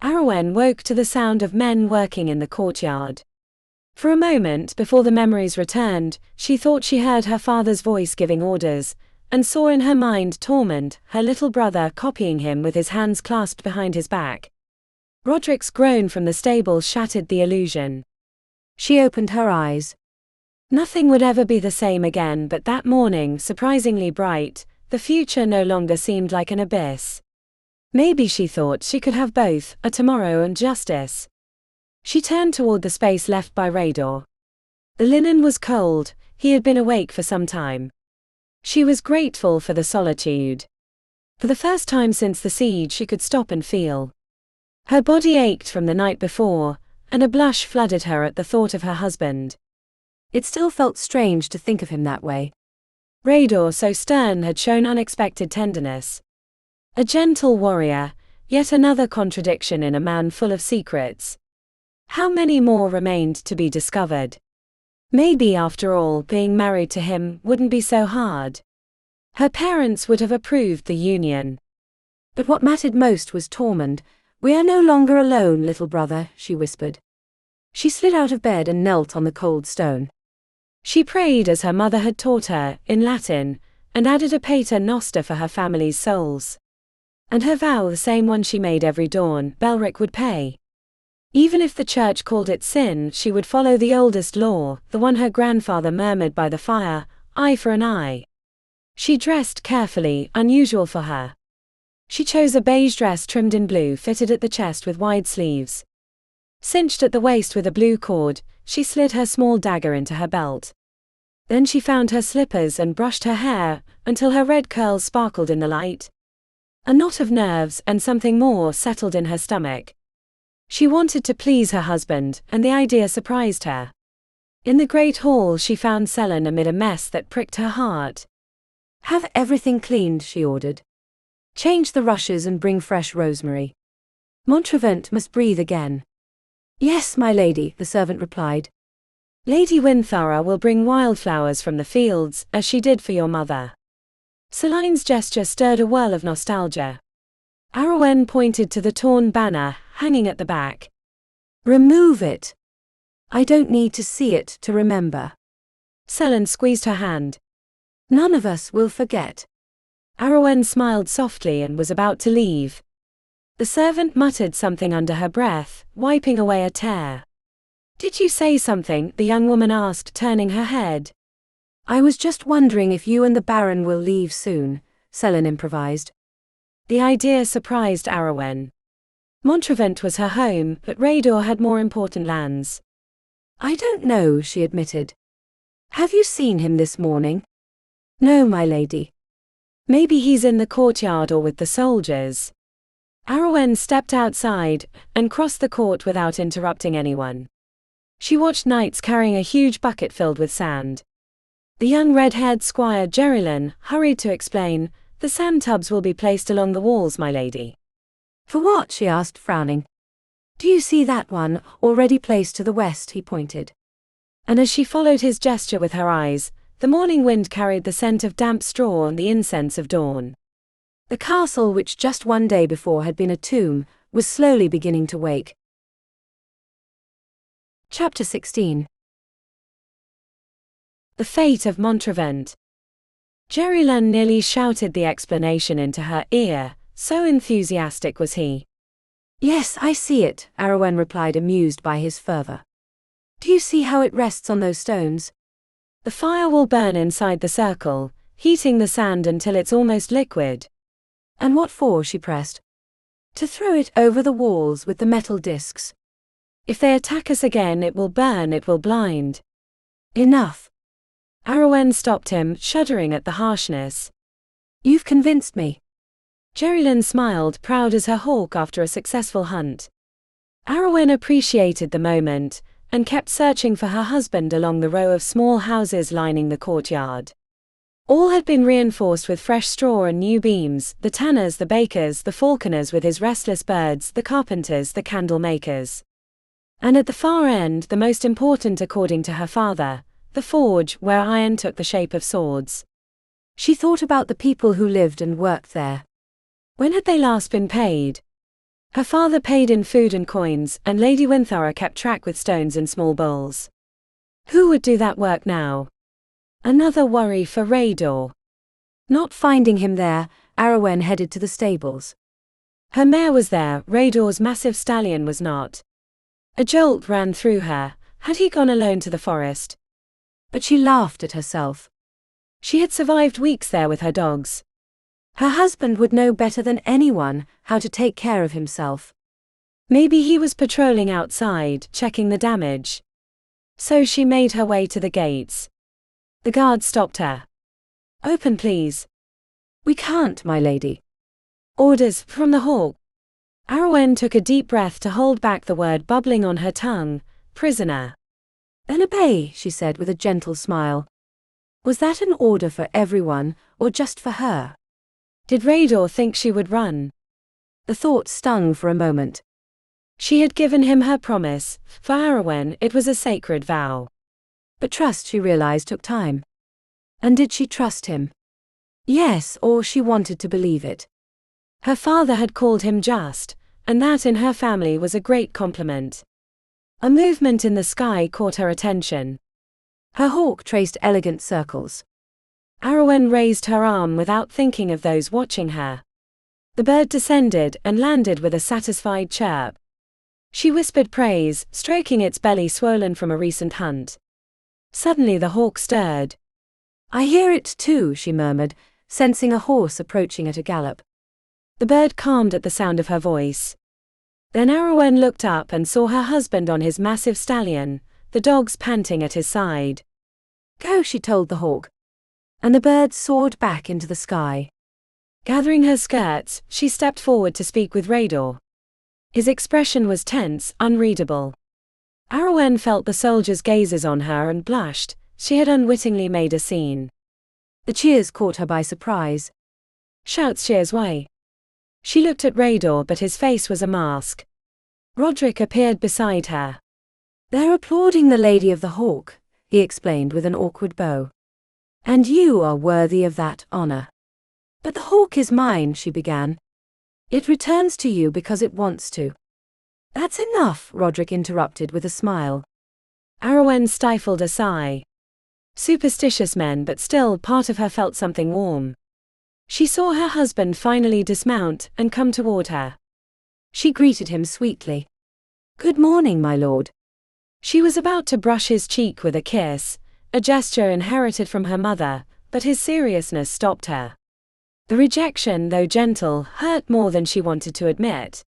Ariwynn woke to the sound of men working in the courtyard. For a moment before the memories returned, she thought she heard her father's voice giving orders, and saw in her mind Tormund, her little brother, copying him with his hands clasped behind his back. Roderick's groan from the stable shattered the illusion. She opened her eyes. Nothing would ever be the same again, but that morning, surprisingly bright, the future no longer seemed like an abyss. Maybe she thought she could have both, a tomorrow and justice. She turned toward the space left by Rhaedor. The linen was cold, he had been awake for some time. She was grateful for the solitude. For the first time since the siege she could stop and feel. Her body ached from the night before, and a blush flooded her at the thought of her husband. It still felt strange to think of him that way. Rhaedor, so stern, had shown unexpected tenderness. A gentle warrior, yet another contradiction in a man full of secrets. How many more remained to be discovered? Maybe after all, being married to him wouldn't be so hard. Her parents would have approved the union. But what mattered most was Tormund. "We are no longer alone, little brother," she whispered. She slid out of bed and knelt on the cold stone. She prayed as her mother had taught her, in Latin, and added a pater noster for her family's souls. And her vow, the same one she made every dawn, Belric would pay. Even if the church called it sin, she would follow the oldest law, the one her grandfather murmured by the fire, eye for an eye. She dressed carefully, unusual for her. She chose a beige dress trimmed in blue, fitted at the chest with wide sleeves. Cinched at the waist with a blue cord, she slid her small dagger into her belt. Then she found her slippers and brushed her hair, until her red curls sparkled in the light. A knot of nerves and something more settled in her stomach. She wanted to please her husband, and the idea surprised her. In the great hall she found Selin amid a mess that pricked her heart. "Have everything cleaned," she ordered. "Change the rushes and bring fresh rosemary. Montrevant must breathe again." "Yes, my lady," the servant replied. "Lady Winthara will bring wildflowers from the fields, as she did for your mother." Selin's gesture stirred a whirl of nostalgia. Ariwynn pointed to the torn banner, hanging at the back. "Remove it. I don't need to see it to remember." Selin squeezed her hand. "None of us will forget." Ariwynn smiled softly and was about to leave. The servant muttered something under her breath, wiping away a tear. "Did you say something?" the young woman asked, turning her head. "I was just wondering if you and the Baron will leave soon," Selin improvised. The idea surprised Ariwynn. Montrevant was her home, but Rhaedor had more important lands. "I don't know," she admitted. "Have you seen him this morning?" "No, my lady." "Maybe he's in the courtyard or with the soldiers." Ariwynn stepped outside, and crossed the court without interrupting anyone. She watched knights carrying a huge bucket filled with sand. The young red-haired squire Gerylin hurried to explain, "The sand tubs will be placed along the walls, my lady." "For what?" she asked, frowning. "Do you see that one, already placed to the west?" he pointed. And as she followed his gesture with her eyes, the morning wind carried the scent of damp straw and the incense of dawn. The castle, which just one day before had been a tomb, was slowly beginning to wake. Chapter 16. The fate of Montrevant. Ariwynn nearly shouted the explanation into her ear, so enthusiastic was he. Yes, I see it, Ariwynn replied, amused by his fervor. Do you see how it rests on those stones? The fire will burn inside the circle, heating the sand until it's almost liquid. And what for? She pressed. To throw it over the walls with the metal discs. If they attack us again, it will burn, it will blind. Enough. Ariwynn stopped him, shuddering at the harshness. You've convinced me. Ariwynn smiled, proud as her hawk after a successful hunt. Ariwynn appreciated the moment, and kept searching for her husband along the row of small houses lining the courtyard. All had been reinforced with fresh straw and new beams, the tanners, the bakers, the falconers with his restless birds, the carpenters, the candle makers. And at the far end, the most important according to her father, the forge, where iron took the shape of swords. She thought about the people who lived and worked there. When had they last been paid? Her father paid in food and coins, and Lady Winthorough kept track with stones in small bowls. Who would do that work now? Another worry for Rhaedor. Not finding him there, Ariwynn headed to the stables. Her mare was there, Rhaedor's massive stallion was not. A jolt ran through her. Had he gone alone to the forest? But she laughed at herself. She had survived weeks there with her dogs. Her husband would know better than anyone how to take care of himself. Maybe he was patrolling outside, checking the damage. So she made her way to the gates. The guard stopped her. Open, please. We can't, my lady. Orders from the hawk. Ariwynn took a deep breath to hold back the word bubbling on her tongue. Prisoner. Then obey, she said with a gentle smile. Was that an order for everyone, or just for her? Did Rhaedor think she would run? The thought stung for a moment. She had given him her promise. For Ariwynn, it was a sacred vow. But trust, she realized, took time. And did she trust him? Yes, or she wanted to believe it. Her father had called him just, and that in her family was a great compliment. A movement in the sky caught her attention. Her hawk traced elegant circles. Ariwynn raised her arm without thinking of those watching her. The bird descended and landed with a satisfied chirp. She whispered praise, stroking its belly swollen from a recent hunt. Suddenly the hawk stirred. I hear it too, she murmured, sensing a horse approaching at a gallop. The bird calmed at the sound of her voice. Then Ariwynn looked up and saw her husband on his massive stallion, the dogs panting at his side. Go, she told the hawk. And the bird soared back into the sky. Gathering her skirts, she stepped forward to speak with Rhaedor. His expression was tense, unreadable. Ariwynn felt the soldiers' gazes on her and blushed. She had unwittingly made a scene. The cheers caught her by surprise. Shouts cheers why? She looked at Rhaedor, but his face was a mask. Roderick appeared beside her. They're applauding the Lady of the Hawk, he explained with an awkward bow. And you are worthy of that honor. But the hawk is mine, she began. It returns to you because it wants to. That's enough, Roderick interrupted with a smile. Ariwynn stifled a sigh. Superstitious men, but still part of her felt something warm. She saw her husband finally dismount and come toward her. She greeted him sweetly. Good morning, my lord. She was about to brush his cheek with a kiss, a gesture inherited from her mother, but his seriousness stopped her. The rejection, though gentle, hurt more than she wanted to admit.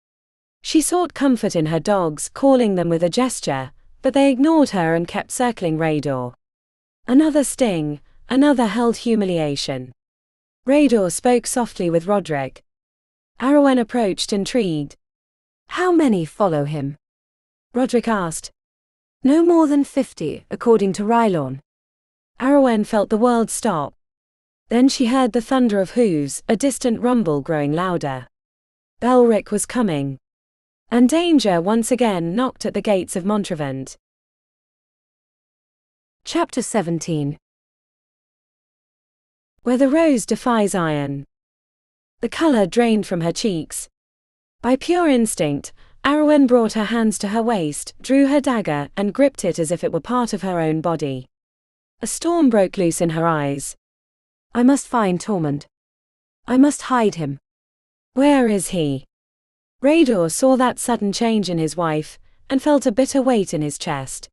She sought comfort in her dogs, calling them with a gesture, but they ignored her and kept circling Rhaedor. Another sting, another held humiliation. Rhaedor spoke softly with Roderick. Ariwynn approached, intrigued. How many follow him? Roderick asked. No more than 50, according to Rhaedor. Ariwynn felt the world stop. Then she heard the thunder of hooves, a distant rumble growing louder. Belric was coming. And danger once again knocked at the gates of Montrevant. Chapter 17. Where the rose defies iron. The color drained from her cheeks. By pure instinct, Ariwynn brought her hands to her waist, drew her dagger, and gripped it as if it were part of her own body. A storm broke loose in her eyes. I must find Tormund. I must hide him. Where is he? Rhaedor saw that sudden change in his wife, and felt a bitter weight in his chest.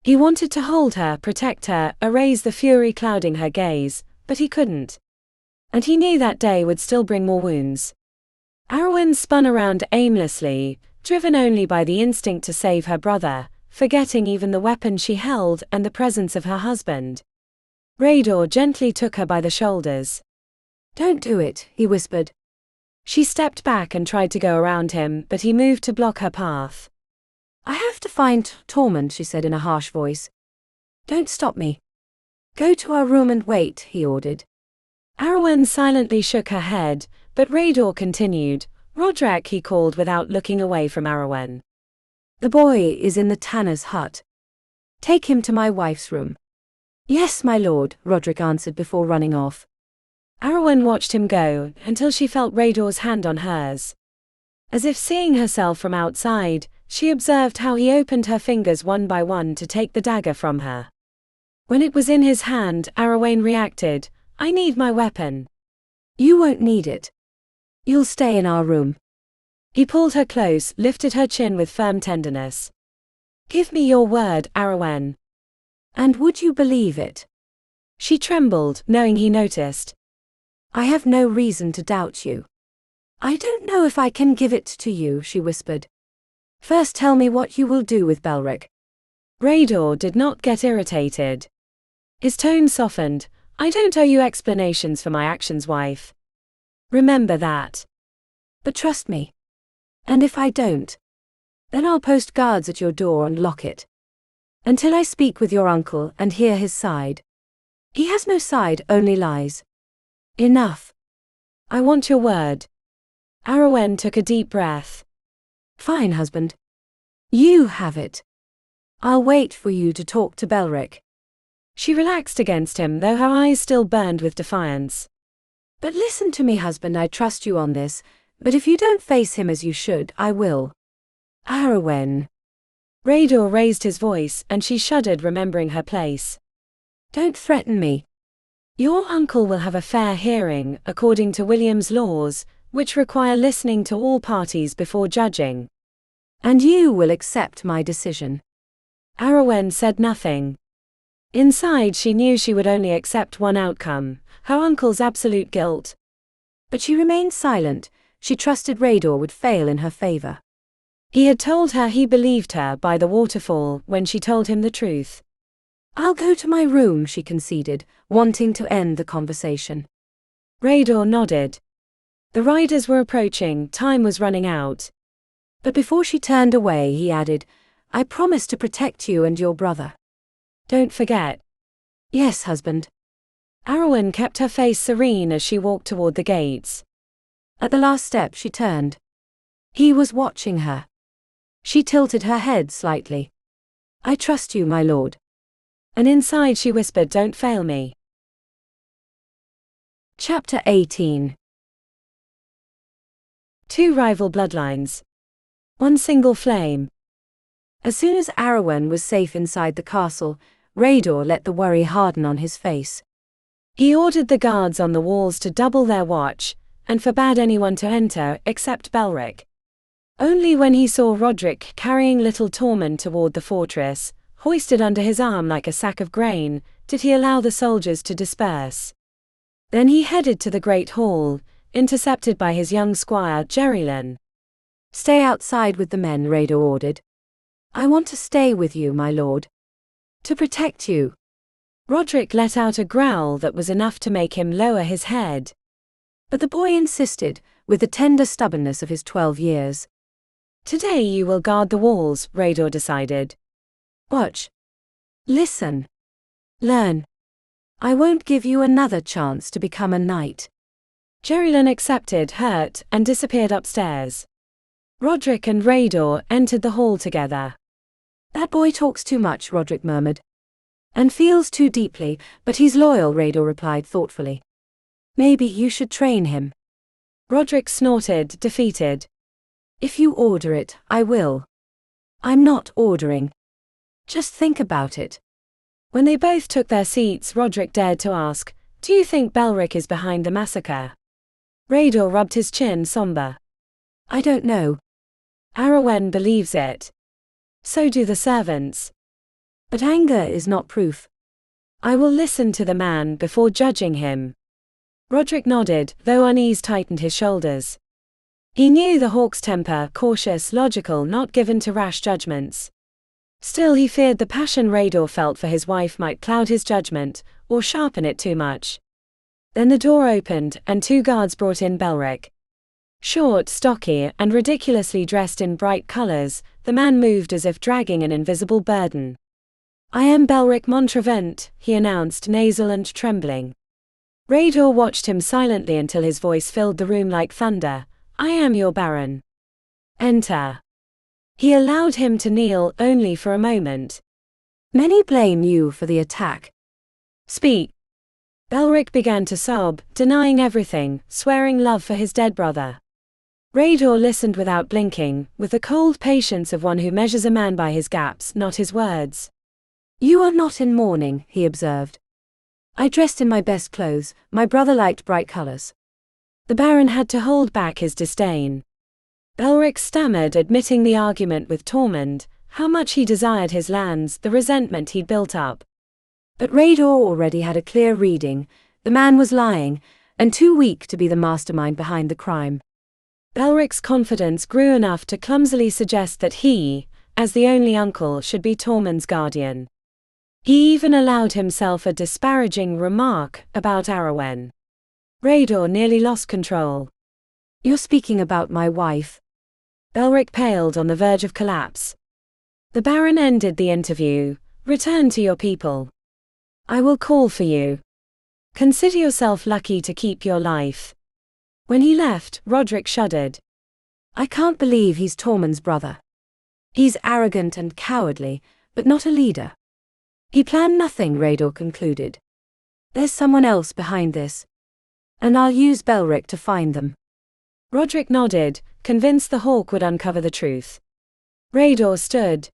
He wanted to hold her, protect her, erase the fury clouding her gaze, but he couldn't. And he knew that day would still bring more wounds. Ariwynn spun around aimlessly, driven only by the instinct to save her brother, forgetting even the weapon she held and the presence of her husband. Rhaedor gently took her by the shoulders. Don't do it, he whispered. She stepped back and tried to go around him, but he moved to block her path. I have to find Tormund, she said in a harsh voice. Don't stop me. Go to our room and wait, he ordered. Ariwynn silently shook her head, but Rhaedor continued. Roderick, he called without looking away from Ariwynn. The boy is in the tanner's hut. Take him to my wife's room. Yes, my lord, Roderick answered before running off. Ariwynn watched him go, until she felt Rhaedor's hand on hers. As if seeing herself from outside, she observed how he opened her fingers one by one to take the dagger from her. When it was in his hand, Ariwynn reacted, I need my weapon. You won't need it. You'll stay in our room. He pulled her close, lifted her chin with firm tenderness. Give me your word, Ariwynn. And would you believe it? She trembled, knowing he noticed. I have no reason to doubt you. I don't know if I can give it to you, she whispered. First tell me what you will do with Belric. Rhaedor did not get irritated. His tone softened. I don't owe you explanations for my actions, wife. Remember that. But trust me. And if I don't, then I'll post guards at your door and lock it. Until I speak with your uncle and hear his side. He has no side, only lies. Enough. I want your word. Ariwynn took a deep breath. Fine, husband. You have it. I'll wait for you to talk to Belric. She relaxed against him, though her eyes still burned with defiance. But listen to me, husband, I trust you on this, but if you don't face him as you should, I will. Ariwynn. Rhaedor raised his voice, and she shuddered, remembering her place. Don't threaten me. Your uncle will have a fair hearing, according to William's laws, which require listening to all parties before judging. And you will accept my decision. Ariwynn said nothing. Inside she knew she would only accept one outcome, her uncle's absolute guilt. But she remained silent, she trusted Rhaedor would fail in her favor. He had told her he believed her by the waterfall when she told him the truth. I'll go to my room, she conceded, wanting to end the conversation. Rhaedor nodded. The riders were approaching, time was running out. But before she turned away, he added, I promise to protect you and your brother. Don't forget. Yes, husband. Ariwynn kept her face serene as she walked toward the gates. At the last step she turned. He was watching her. She tilted her head slightly. I trust you, my lord. And inside she whispered, don't fail me. Chapter 18. Two rival bloodlines. One single flame. As soon as Ariwynn was safe inside the castle, Rhaedor let the worry harden on his face. He ordered the guards on the walls to double their watch, and forbade anyone to enter except Belric. Only when he saw Roderick carrying little Tormund toward the fortress, hoisted under his arm like a sack of grain, did he allow the soldiers to disperse. Then he headed to the great hall, intercepted by his young squire Gerylin. Stay outside with the men, Rhaedor ordered. I want to stay with you, my lord. To protect you. Roderick let out a growl that was enough to make him lower his head. But the boy insisted, with the tender stubbornness of his 12 years. Today you will guard the walls, Rhaedor decided. Watch. Listen. Learn. I won't give you another chance to become a knight. Gerylin accepted, hurt, and disappeared upstairs. Roderick and Rhaedor entered the hall together. That boy talks too much, Roderick murmured. And feels too deeply, but he's loyal, Rhaedor replied thoughtfully. Maybe you should train him. Roderick snorted, defeated. If you order it, I will. I'm not ordering. Just think about it. When they both took their seats, Roderick dared to ask, "Do you think Belric is behind the massacre?" Rhaedor rubbed his chin, somber. "I don't know." "Ariwynn believes it. So do the servants. But anger is not proof." "I will listen to the man before judging him." Roderick nodded, though unease tightened his shoulders. He knew the hawk's temper, cautious, logical, not given to rash judgments. Still, he feared the passion Rhaedor felt for his wife might cloud his judgment, or sharpen it too much. Then the door opened, and 2 guards brought in Belric. Short, stocky, and ridiculously dressed in bright colors, the man moved as if dragging an invisible burden. "I am Belric Montrevant," he announced, nasal and trembling. Rhaedor watched him silently until his voice filled the room like thunder. "I am your baron. Enter." He allowed him to kneel, only for a moment. "Many blame you for the attack." "Speak." Belric began to sob, denying everything, swearing love for his dead brother. Rhaedor listened without blinking, with the cold patience of one who measures a man by his gaps, not his words. "You are not in mourning," he observed. "I dressed in my best clothes. My brother liked bright colors." The baron had to hold back his disdain. Belric stammered, admitting the argument with Tormund, how much he desired his lands, the resentment he'd built up. But Rhaedor already had a clear reading. The man was lying, and too weak to be the mastermind behind the crime. Belric's confidence grew enough to clumsily suggest that he, as the only uncle, should be Tormund's guardian. He even allowed himself a disparaging remark about Ariwynn. Rhaedor nearly lost control. "You're speaking about my wife." Belric paled, on the verge of collapse. The baron ended the interview. "Return to your people. I will call for you. Consider yourself lucky to keep your life." When he left, Roderick shuddered. "I can't believe he's Tormund's brother. He's arrogant and cowardly, but not a leader." "He planned nothing," Rhaedor concluded. "There's someone else behind this. And I'll use Belric to find them." Roderick nodded, convinced the hawk would uncover the truth. Rhaedor stood.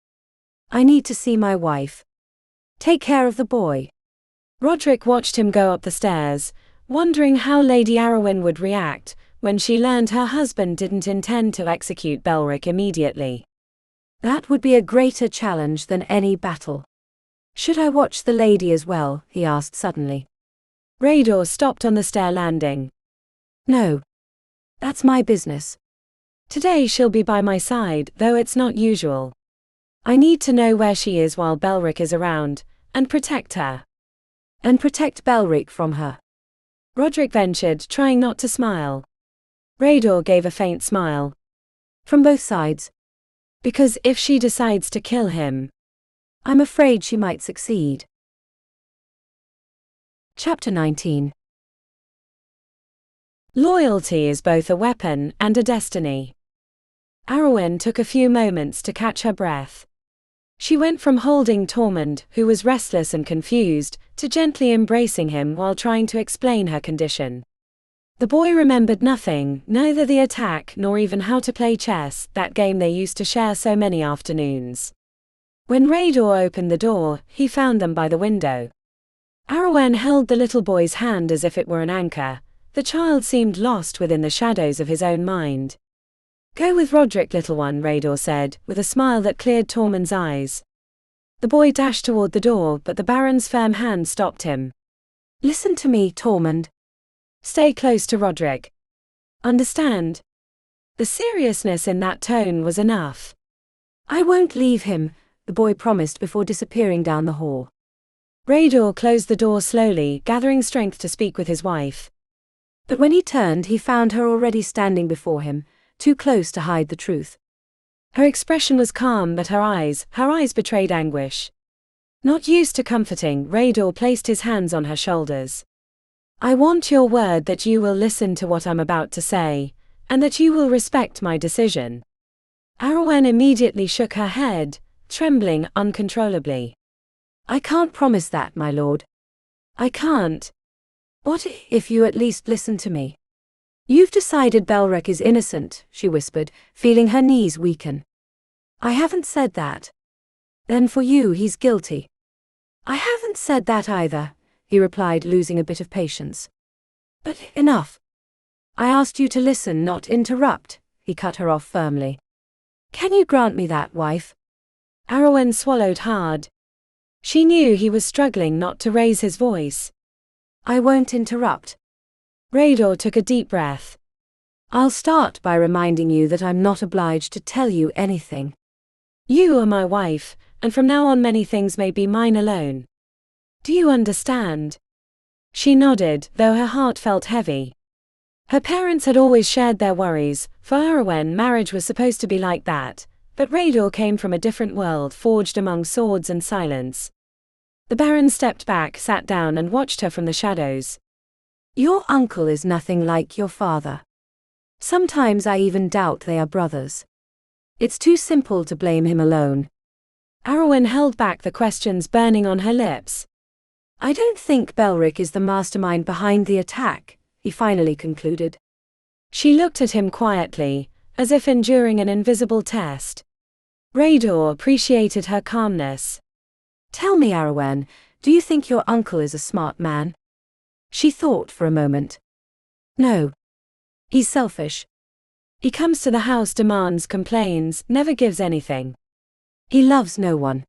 "I need to see my wife. Take care of the boy." Roderick watched him go up the stairs, wondering how Lady Ariwynn would react when she learned her husband didn't intend to execute Belric immediately. That would be a greater challenge than any battle. "Should I watch the lady as well?" he asked suddenly. Rhaedor stopped on the stair landing. "No. That's my business. Today she'll be by my side, though it's not usual. I need to know where she is while Belric is around, and protect her." "And protect Belric from her." Roderick ventured, trying not to smile. Rhaedor gave a faint smile. "From both sides." "Because if she decides to kill him..." "I'm afraid she might succeed." Chapter 19. Loyalty is both a weapon and a destiny. Ariwynn took a few moments to catch her breath. She went from holding Tormund, who was restless and confused, to gently embracing him while trying to explain her condition. The boy remembered nothing, neither the attack nor even how to play chess, that game they used to share so many afternoons. When Rhaedor opened the door, he found them by the window. Ariwynn held the little boy's hand as if it were an anchor. The child seemed lost within the shadows of his own mind. "Go with Roderick, little one," Rhaedor said, with a smile that cleared Tormund's eyes. The boy dashed toward the door, but the baron's firm hand stopped him. "Listen to me, Tormund. Stay close to Roderick. Understand?" The seriousness in that tone was enough. "I won't leave him," the boy promised before disappearing down the hall. Rhaedor closed the door slowly, gathering strength to speak with his wife. But when he turned, he found her already standing before him, too close to hide the truth. Her expression was calm, but her eyes betrayed anguish. Not used to comforting, Rhaedor placed his hands on her shoulders. "I want your word that you will listen to what I'm about to say, and that you will respect my decision." Ariwynn immediately shook her head, trembling uncontrollably. "I can't promise that, my lord." "I can't." "What if you at least listen to me?" "You've decided Belric is innocent," she whispered, feeling her knees weaken. "I haven't said that." "Then for you he's guilty." I haven't said that either, he replied, losing a bit of patience. But enough. I asked you to listen, not interrupt, he cut her off firmly. Can you grant me that, wife? Ariwynn swallowed hard. She knew he was struggling not to raise his voice. I won't interrupt. Rhaedor took a deep breath. I'll start by reminding you that I'm not obliged to tell you anything. You are my wife, and from now on many things may be mine alone. Do you understand? She nodded, though her heart felt heavy. Her parents had always shared their worries. For Ariwynn, marriage was supposed to be like that, but Rhaedor came from a different world forged among swords and silence. The Baron stepped back, sat down and watched her from the shadows. Your uncle is nothing like your father. Sometimes I even doubt they are brothers. It's too simple to blame him alone. Ariwynn held back, the questions burning on her lips. I don't think Belric is the mastermind behind the attack, he finally concluded. She looked at him quietly, as if enduring an invisible test. Rhaedor appreciated her calmness. Tell me, Ariwynn, do you think your uncle is a smart man? She thought for a moment. No. He's selfish. He comes to the house, demands, complains, never gives anything. He loves no one.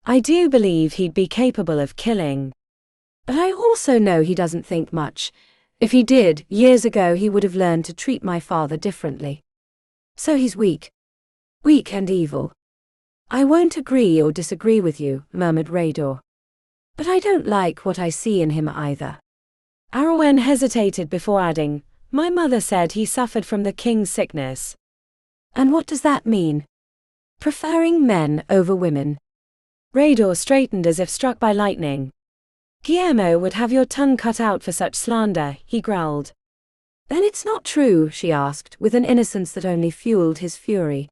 I do believe he'd be capable of killing. But I also know he doesn't think much. If he did, years ago he would have learned to treat my father differently. So he's weak. Weak and evil. I won't agree or disagree with you, murmured Rhaedor. But I don't like what I see in him either. Ariwynn hesitated before adding, my mother said he suffered from the king's sickness. And what does that mean? Preferring men over women. Rhaedor straightened as if struck by lightning. Guillermo would have your tongue cut out for such slander, he growled. Then it's not true, she asked, with an innocence that only fueled his fury.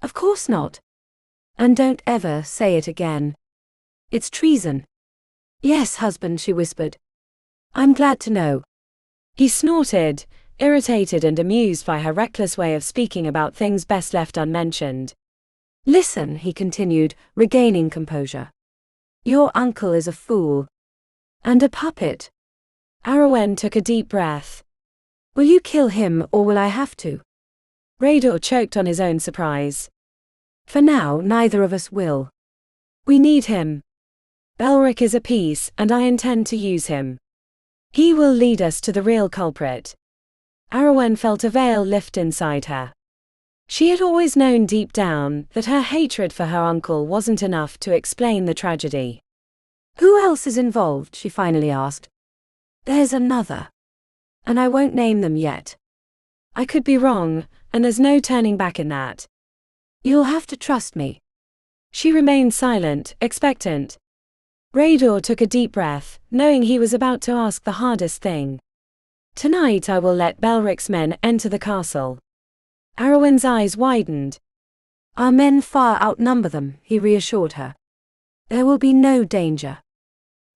Of course not. And don't ever say it again. It's treason. Yes, husband, she whispered. I'm glad to know. He snorted, irritated and amused by her reckless way of speaking about things best left unmentioned. Listen, he continued, regaining composure. Your uncle is a fool. And a puppet. Ariwynn took a deep breath. Will you kill him or will I have to? Rhaedor choked on his own surprise. For now, neither of us will. We need him. Belric is a piece, and I intend to use him. He will lead us to the real culprit. Ariwynn felt a veil lift inside her. She had always known deep down that her hatred for her uncle wasn't enough to explain the tragedy. Who else is involved? She finally asked. There's another. And I won't name them yet. I could be wrong, and there's no turning back in that. You'll have to trust me. She remained silent, expectant. Rhaedor took a deep breath, knowing he was about to ask the hardest thing. Tonight I will let Belric's men enter the castle. Ariwynn's eyes widened. Our men far outnumber them, he reassured her. There will be no danger.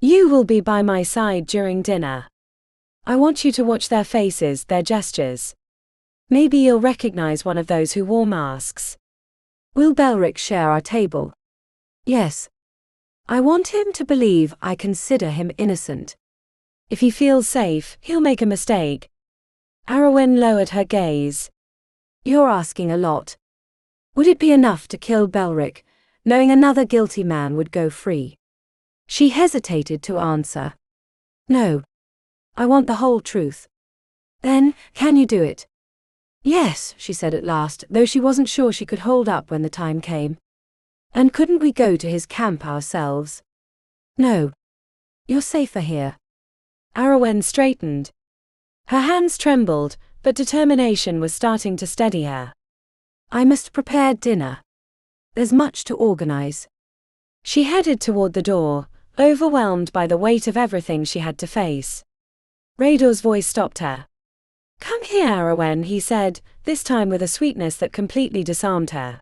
You will be by my side during dinner. I want you to watch their faces, their gestures. Maybe you'll recognize one of those who wore masks. Will Belric share our table? Yes. I want him to believe I consider him innocent. If he feels safe, he'll make a mistake. Ariwynn lowered her gaze. You're asking a lot. Would it be enough to kill Belric, knowing another guilty man would go free? She hesitated to answer. No. I want the whole truth. Then, can you do it? Yes, she said at last, though she wasn't sure she could hold up when the time came. And couldn't we go to his camp ourselves? No. You're safer here. Ariwynn straightened. Her hands trembled, but determination was starting to steady her. I must prepare dinner. There's much to organize. She headed toward the door, overwhelmed by the weight of everything she had to face. Rhaedor's voice stopped her. Come here, Ariwynn, he said, this time with a sweetness that completely disarmed her.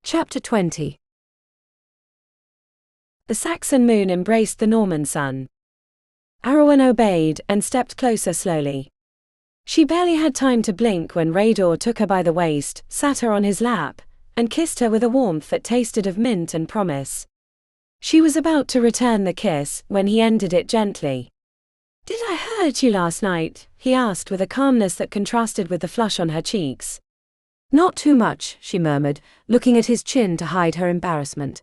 Chapter 20. The Saxon moon embraced the Norman sun. Ariwynn obeyed and stepped closer slowly. She barely had time to blink when Rhaedor took her by the waist, sat her on his lap, and kissed her with a warmth that tasted of mint and promise. She was about to return the kiss when he ended it gently. "Did I hurt you last night?" he asked with a calmness that contrasted with the flush on her cheeks. "Not too much," she murmured, looking at his chin to hide her embarrassment.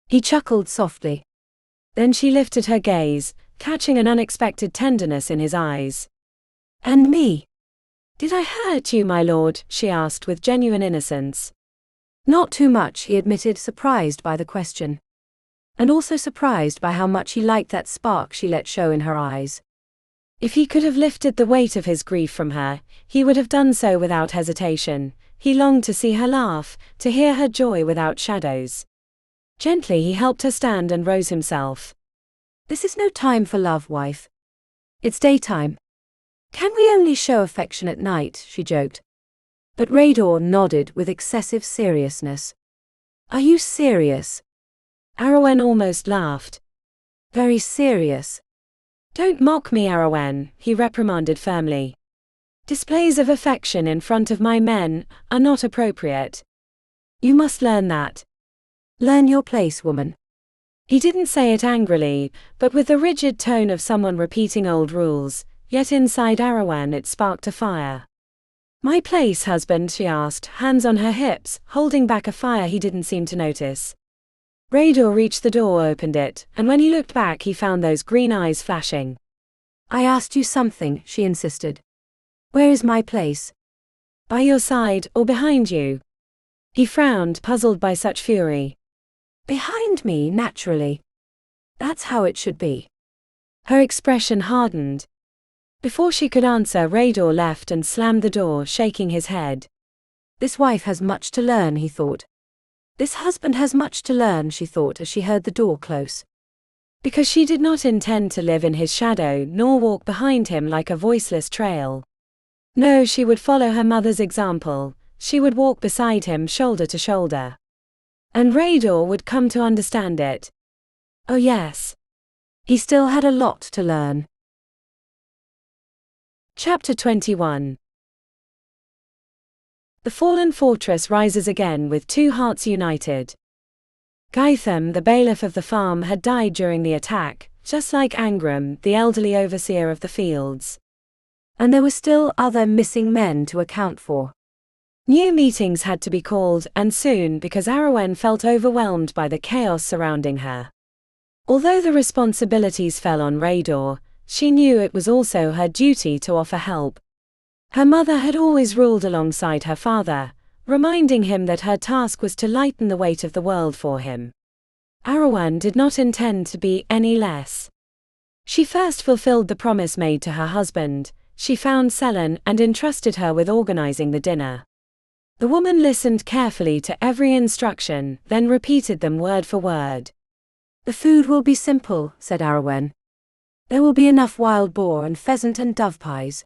He chuckled softly. Then she lifted her gaze, catching an unexpected tenderness in his eyes. "And me? Did I hurt you, my lord?" she asked with genuine innocence. "Not too much," he admitted, surprised by the question. And also surprised by how much he liked that spark she let show in her eyes. If he could have lifted the weight of his grief from her, he would have done so without hesitation. He longed to see her laugh, to hear her joy without shadows. Gently he helped her stand and rose himself. "This is no time for love, wife. It's daytime. Can we only show affection at night?" she joked. But Rhaedor nodded with excessive seriousness. "Are you serious?" Ariwynn almost laughed. "Very serious." "Don't mock me, Ariwynn," he reprimanded firmly. "Displays of affection in front of my men are not appropriate. You must learn that." "Learn your place, woman." He didn't say it angrily, but with the rigid tone of someone repeating old rules, yet inside Ariwynn it sparked a fire. "My place, husband?" she asked, hands on her hips, holding back a fire he didn't seem to notice. Rhaedor reached the door, opened it, and when he looked back he found those green eyes flashing. "I asked you something," she insisted. "Where is my place?" "By your side, or behind you?" He frowned, puzzled by such fury. "Behind me, naturally. That's how it should be." Her expression hardened. Before she could answer, Rhaedor left and slammed the door, shaking his head. "This wife has much to learn," he thought. "This husband has much to learn," she thought as she heard the door close. Because she did not intend to live in his shadow nor walk behind him like a voiceless trail. No, she would follow her mother's example. She would walk beside him shoulder to shoulder. And Rhaedor would come to understand it. Oh yes. He still had a lot to learn. Chapter 21. The fallen fortress rises again with two hearts united. Gaitham, the bailiff of the farm, had died during the attack, just like Angram, the elderly overseer of the fields. And there were still other missing men to account for. New meetings had to be called, and soon, because Ariwynn felt overwhelmed by the chaos surrounding her. Although the responsibilities fell on Rhaedor, she knew it was also her duty to offer help. Her mother had always ruled alongside her father, reminding him that her task was to lighten the weight of the world for him. Ariwynn did not intend to be any less. She first fulfilled the promise made to her husband. She found Selin and entrusted her with organizing the dinner. The woman listened carefully to every instruction, then repeated them word for word. "The food will be simple," said Ariwynn. "There will be enough wild boar and pheasant and dove pies.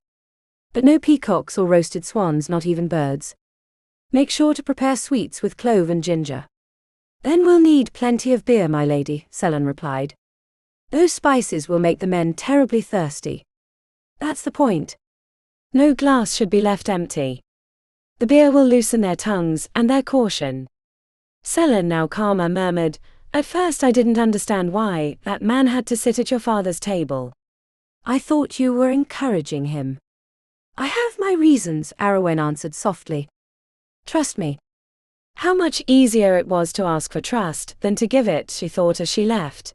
But no peacocks or roasted swans, not even birds. Make sure to prepare sweets with clove and ginger." "Then we'll need plenty of beer, my lady," Selin replied. "Those spices will make the men terribly thirsty." "That's the point. No glass should be left empty. The beer will loosen their tongues and their caution." Selin, now calmer, murmured, "At first I didn't understand why that man had to sit at your father's table." "I thought you were encouraging him." "I have my reasons," Ariwynn answered softly. "Trust me." How much easier it was to ask for trust than to give it, she thought as she left.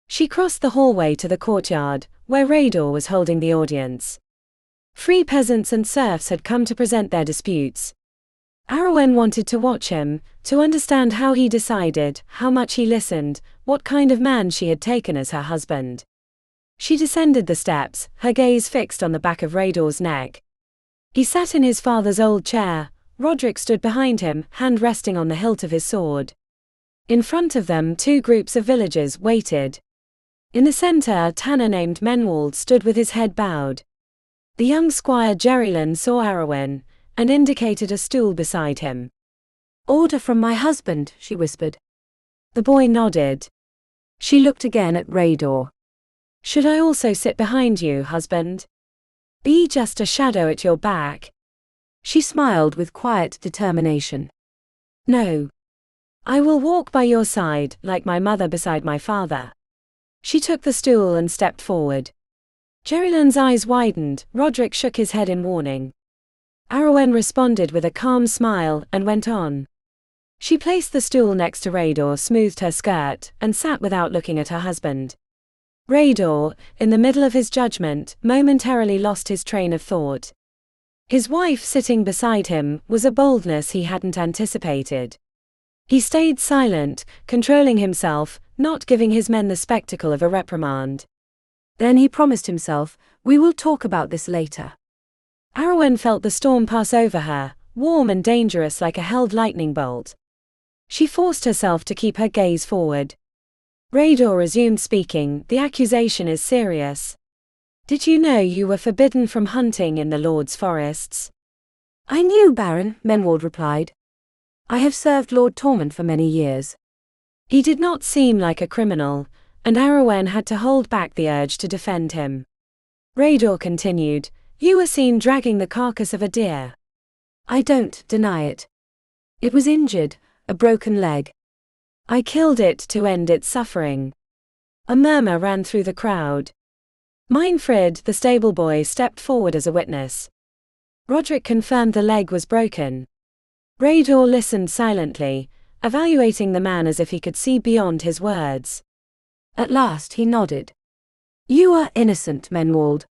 She crossed the hallway to the courtyard, where Rhaedor was holding the audience. Free peasants and serfs had come to present their disputes. Ariwynn wanted to watch him, to understand how he decided, how much he listened, what kind of man she had taken as her husband. She descended the steps, her gaze fixed on the back of Rhaedor's neck. He sat in his father's old chair. Roderick stood behind him, hand resting on the hilt of his sword. In front of them, two groups of villagers waited. In the center, a tanner named Menwald stood with his head bowed. The young squire Gerylin saw Ariwynn, and indicated a stool beside him. "Order from my husband," she whispered. The boy nodded. She looked again at Rhaedor. "Should I also sit behind you, husband? Be just a shadow at your back?" She smiled with quiet determination. "No. I will walk by your side, like my mother beside my father. She took the stool and stepped forward. Gerylyn's eyes widened. Roderick shook his head in warning. Ariwynn responded with a calm smile and went on. She placed the stool next to Rhaedor, smoothed her skirt, and sat without looking at her husband. Rhaedor, in the middle of his judgment, momentarily lost his train of thought. His wife sitting beside him was a boldness he hadn't anticipated. He stayed silent, controlling himself, not giving his men the spectacle of a reprimand. Then he promised himself, "We will talk about this later." Ariwynn felt the storm pass over her, warm and dangerous like a held lightning bolt. She forced herself to keep her gaze forward. Rhaedor resumed speaking, "The accusation is serious. Did you know you were forbidden from hunting in the Lord's forests?" "I knew, Baron," Menwald replied. "I have served Lord Tormund for many years." He did not seem like a criminal, and Ariwynn had to hold back the urge to defend him. Rhaedor continued, "You were seen dragging the carcass of a deer." "I don't deny it. It was injured, a broken leg." "I killed it to end its suffering." A murmur ran through the crowd. Meinfred, the stable boy, stepped forward as a witness. Roderick confirmed the leg was broken. Rhaedor listened silently, evaluating the man as if he could see beyond his words. At last he nodded. "You are innocent, Menwald."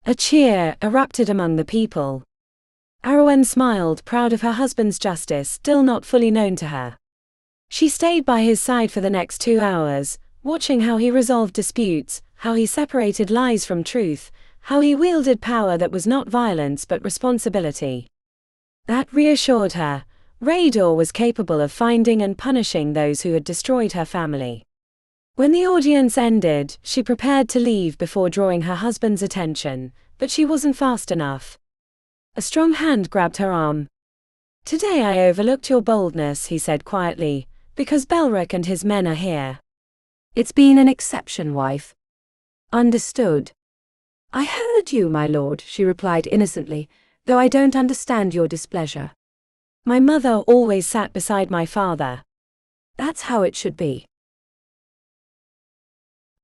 A cheer erupted among the people. Ariwynn smiled, proud of her husband's justice still not fully known to her. She stayed by his side for the next 2 hours, watching how he resolved disputes, how he separated lies from truth, how he wielded power that was not violence but responsibility. That reassured her. Rhaedor was capable of finding and punishing those who had destroyed her family. When the audience ended, she prepared to leave before drawing her husband's attention, but she wasn't fast enough. A strong hand grabbed her arm. "Today I overlooked your boldness," he said quietly, "because Belric and his men are here." "It's been an exception, wife." "Understood." "I heard you, my lord," she replied innocently, "though I don't understand your displeasure. My mother always sat beside my father." "That's how it should be."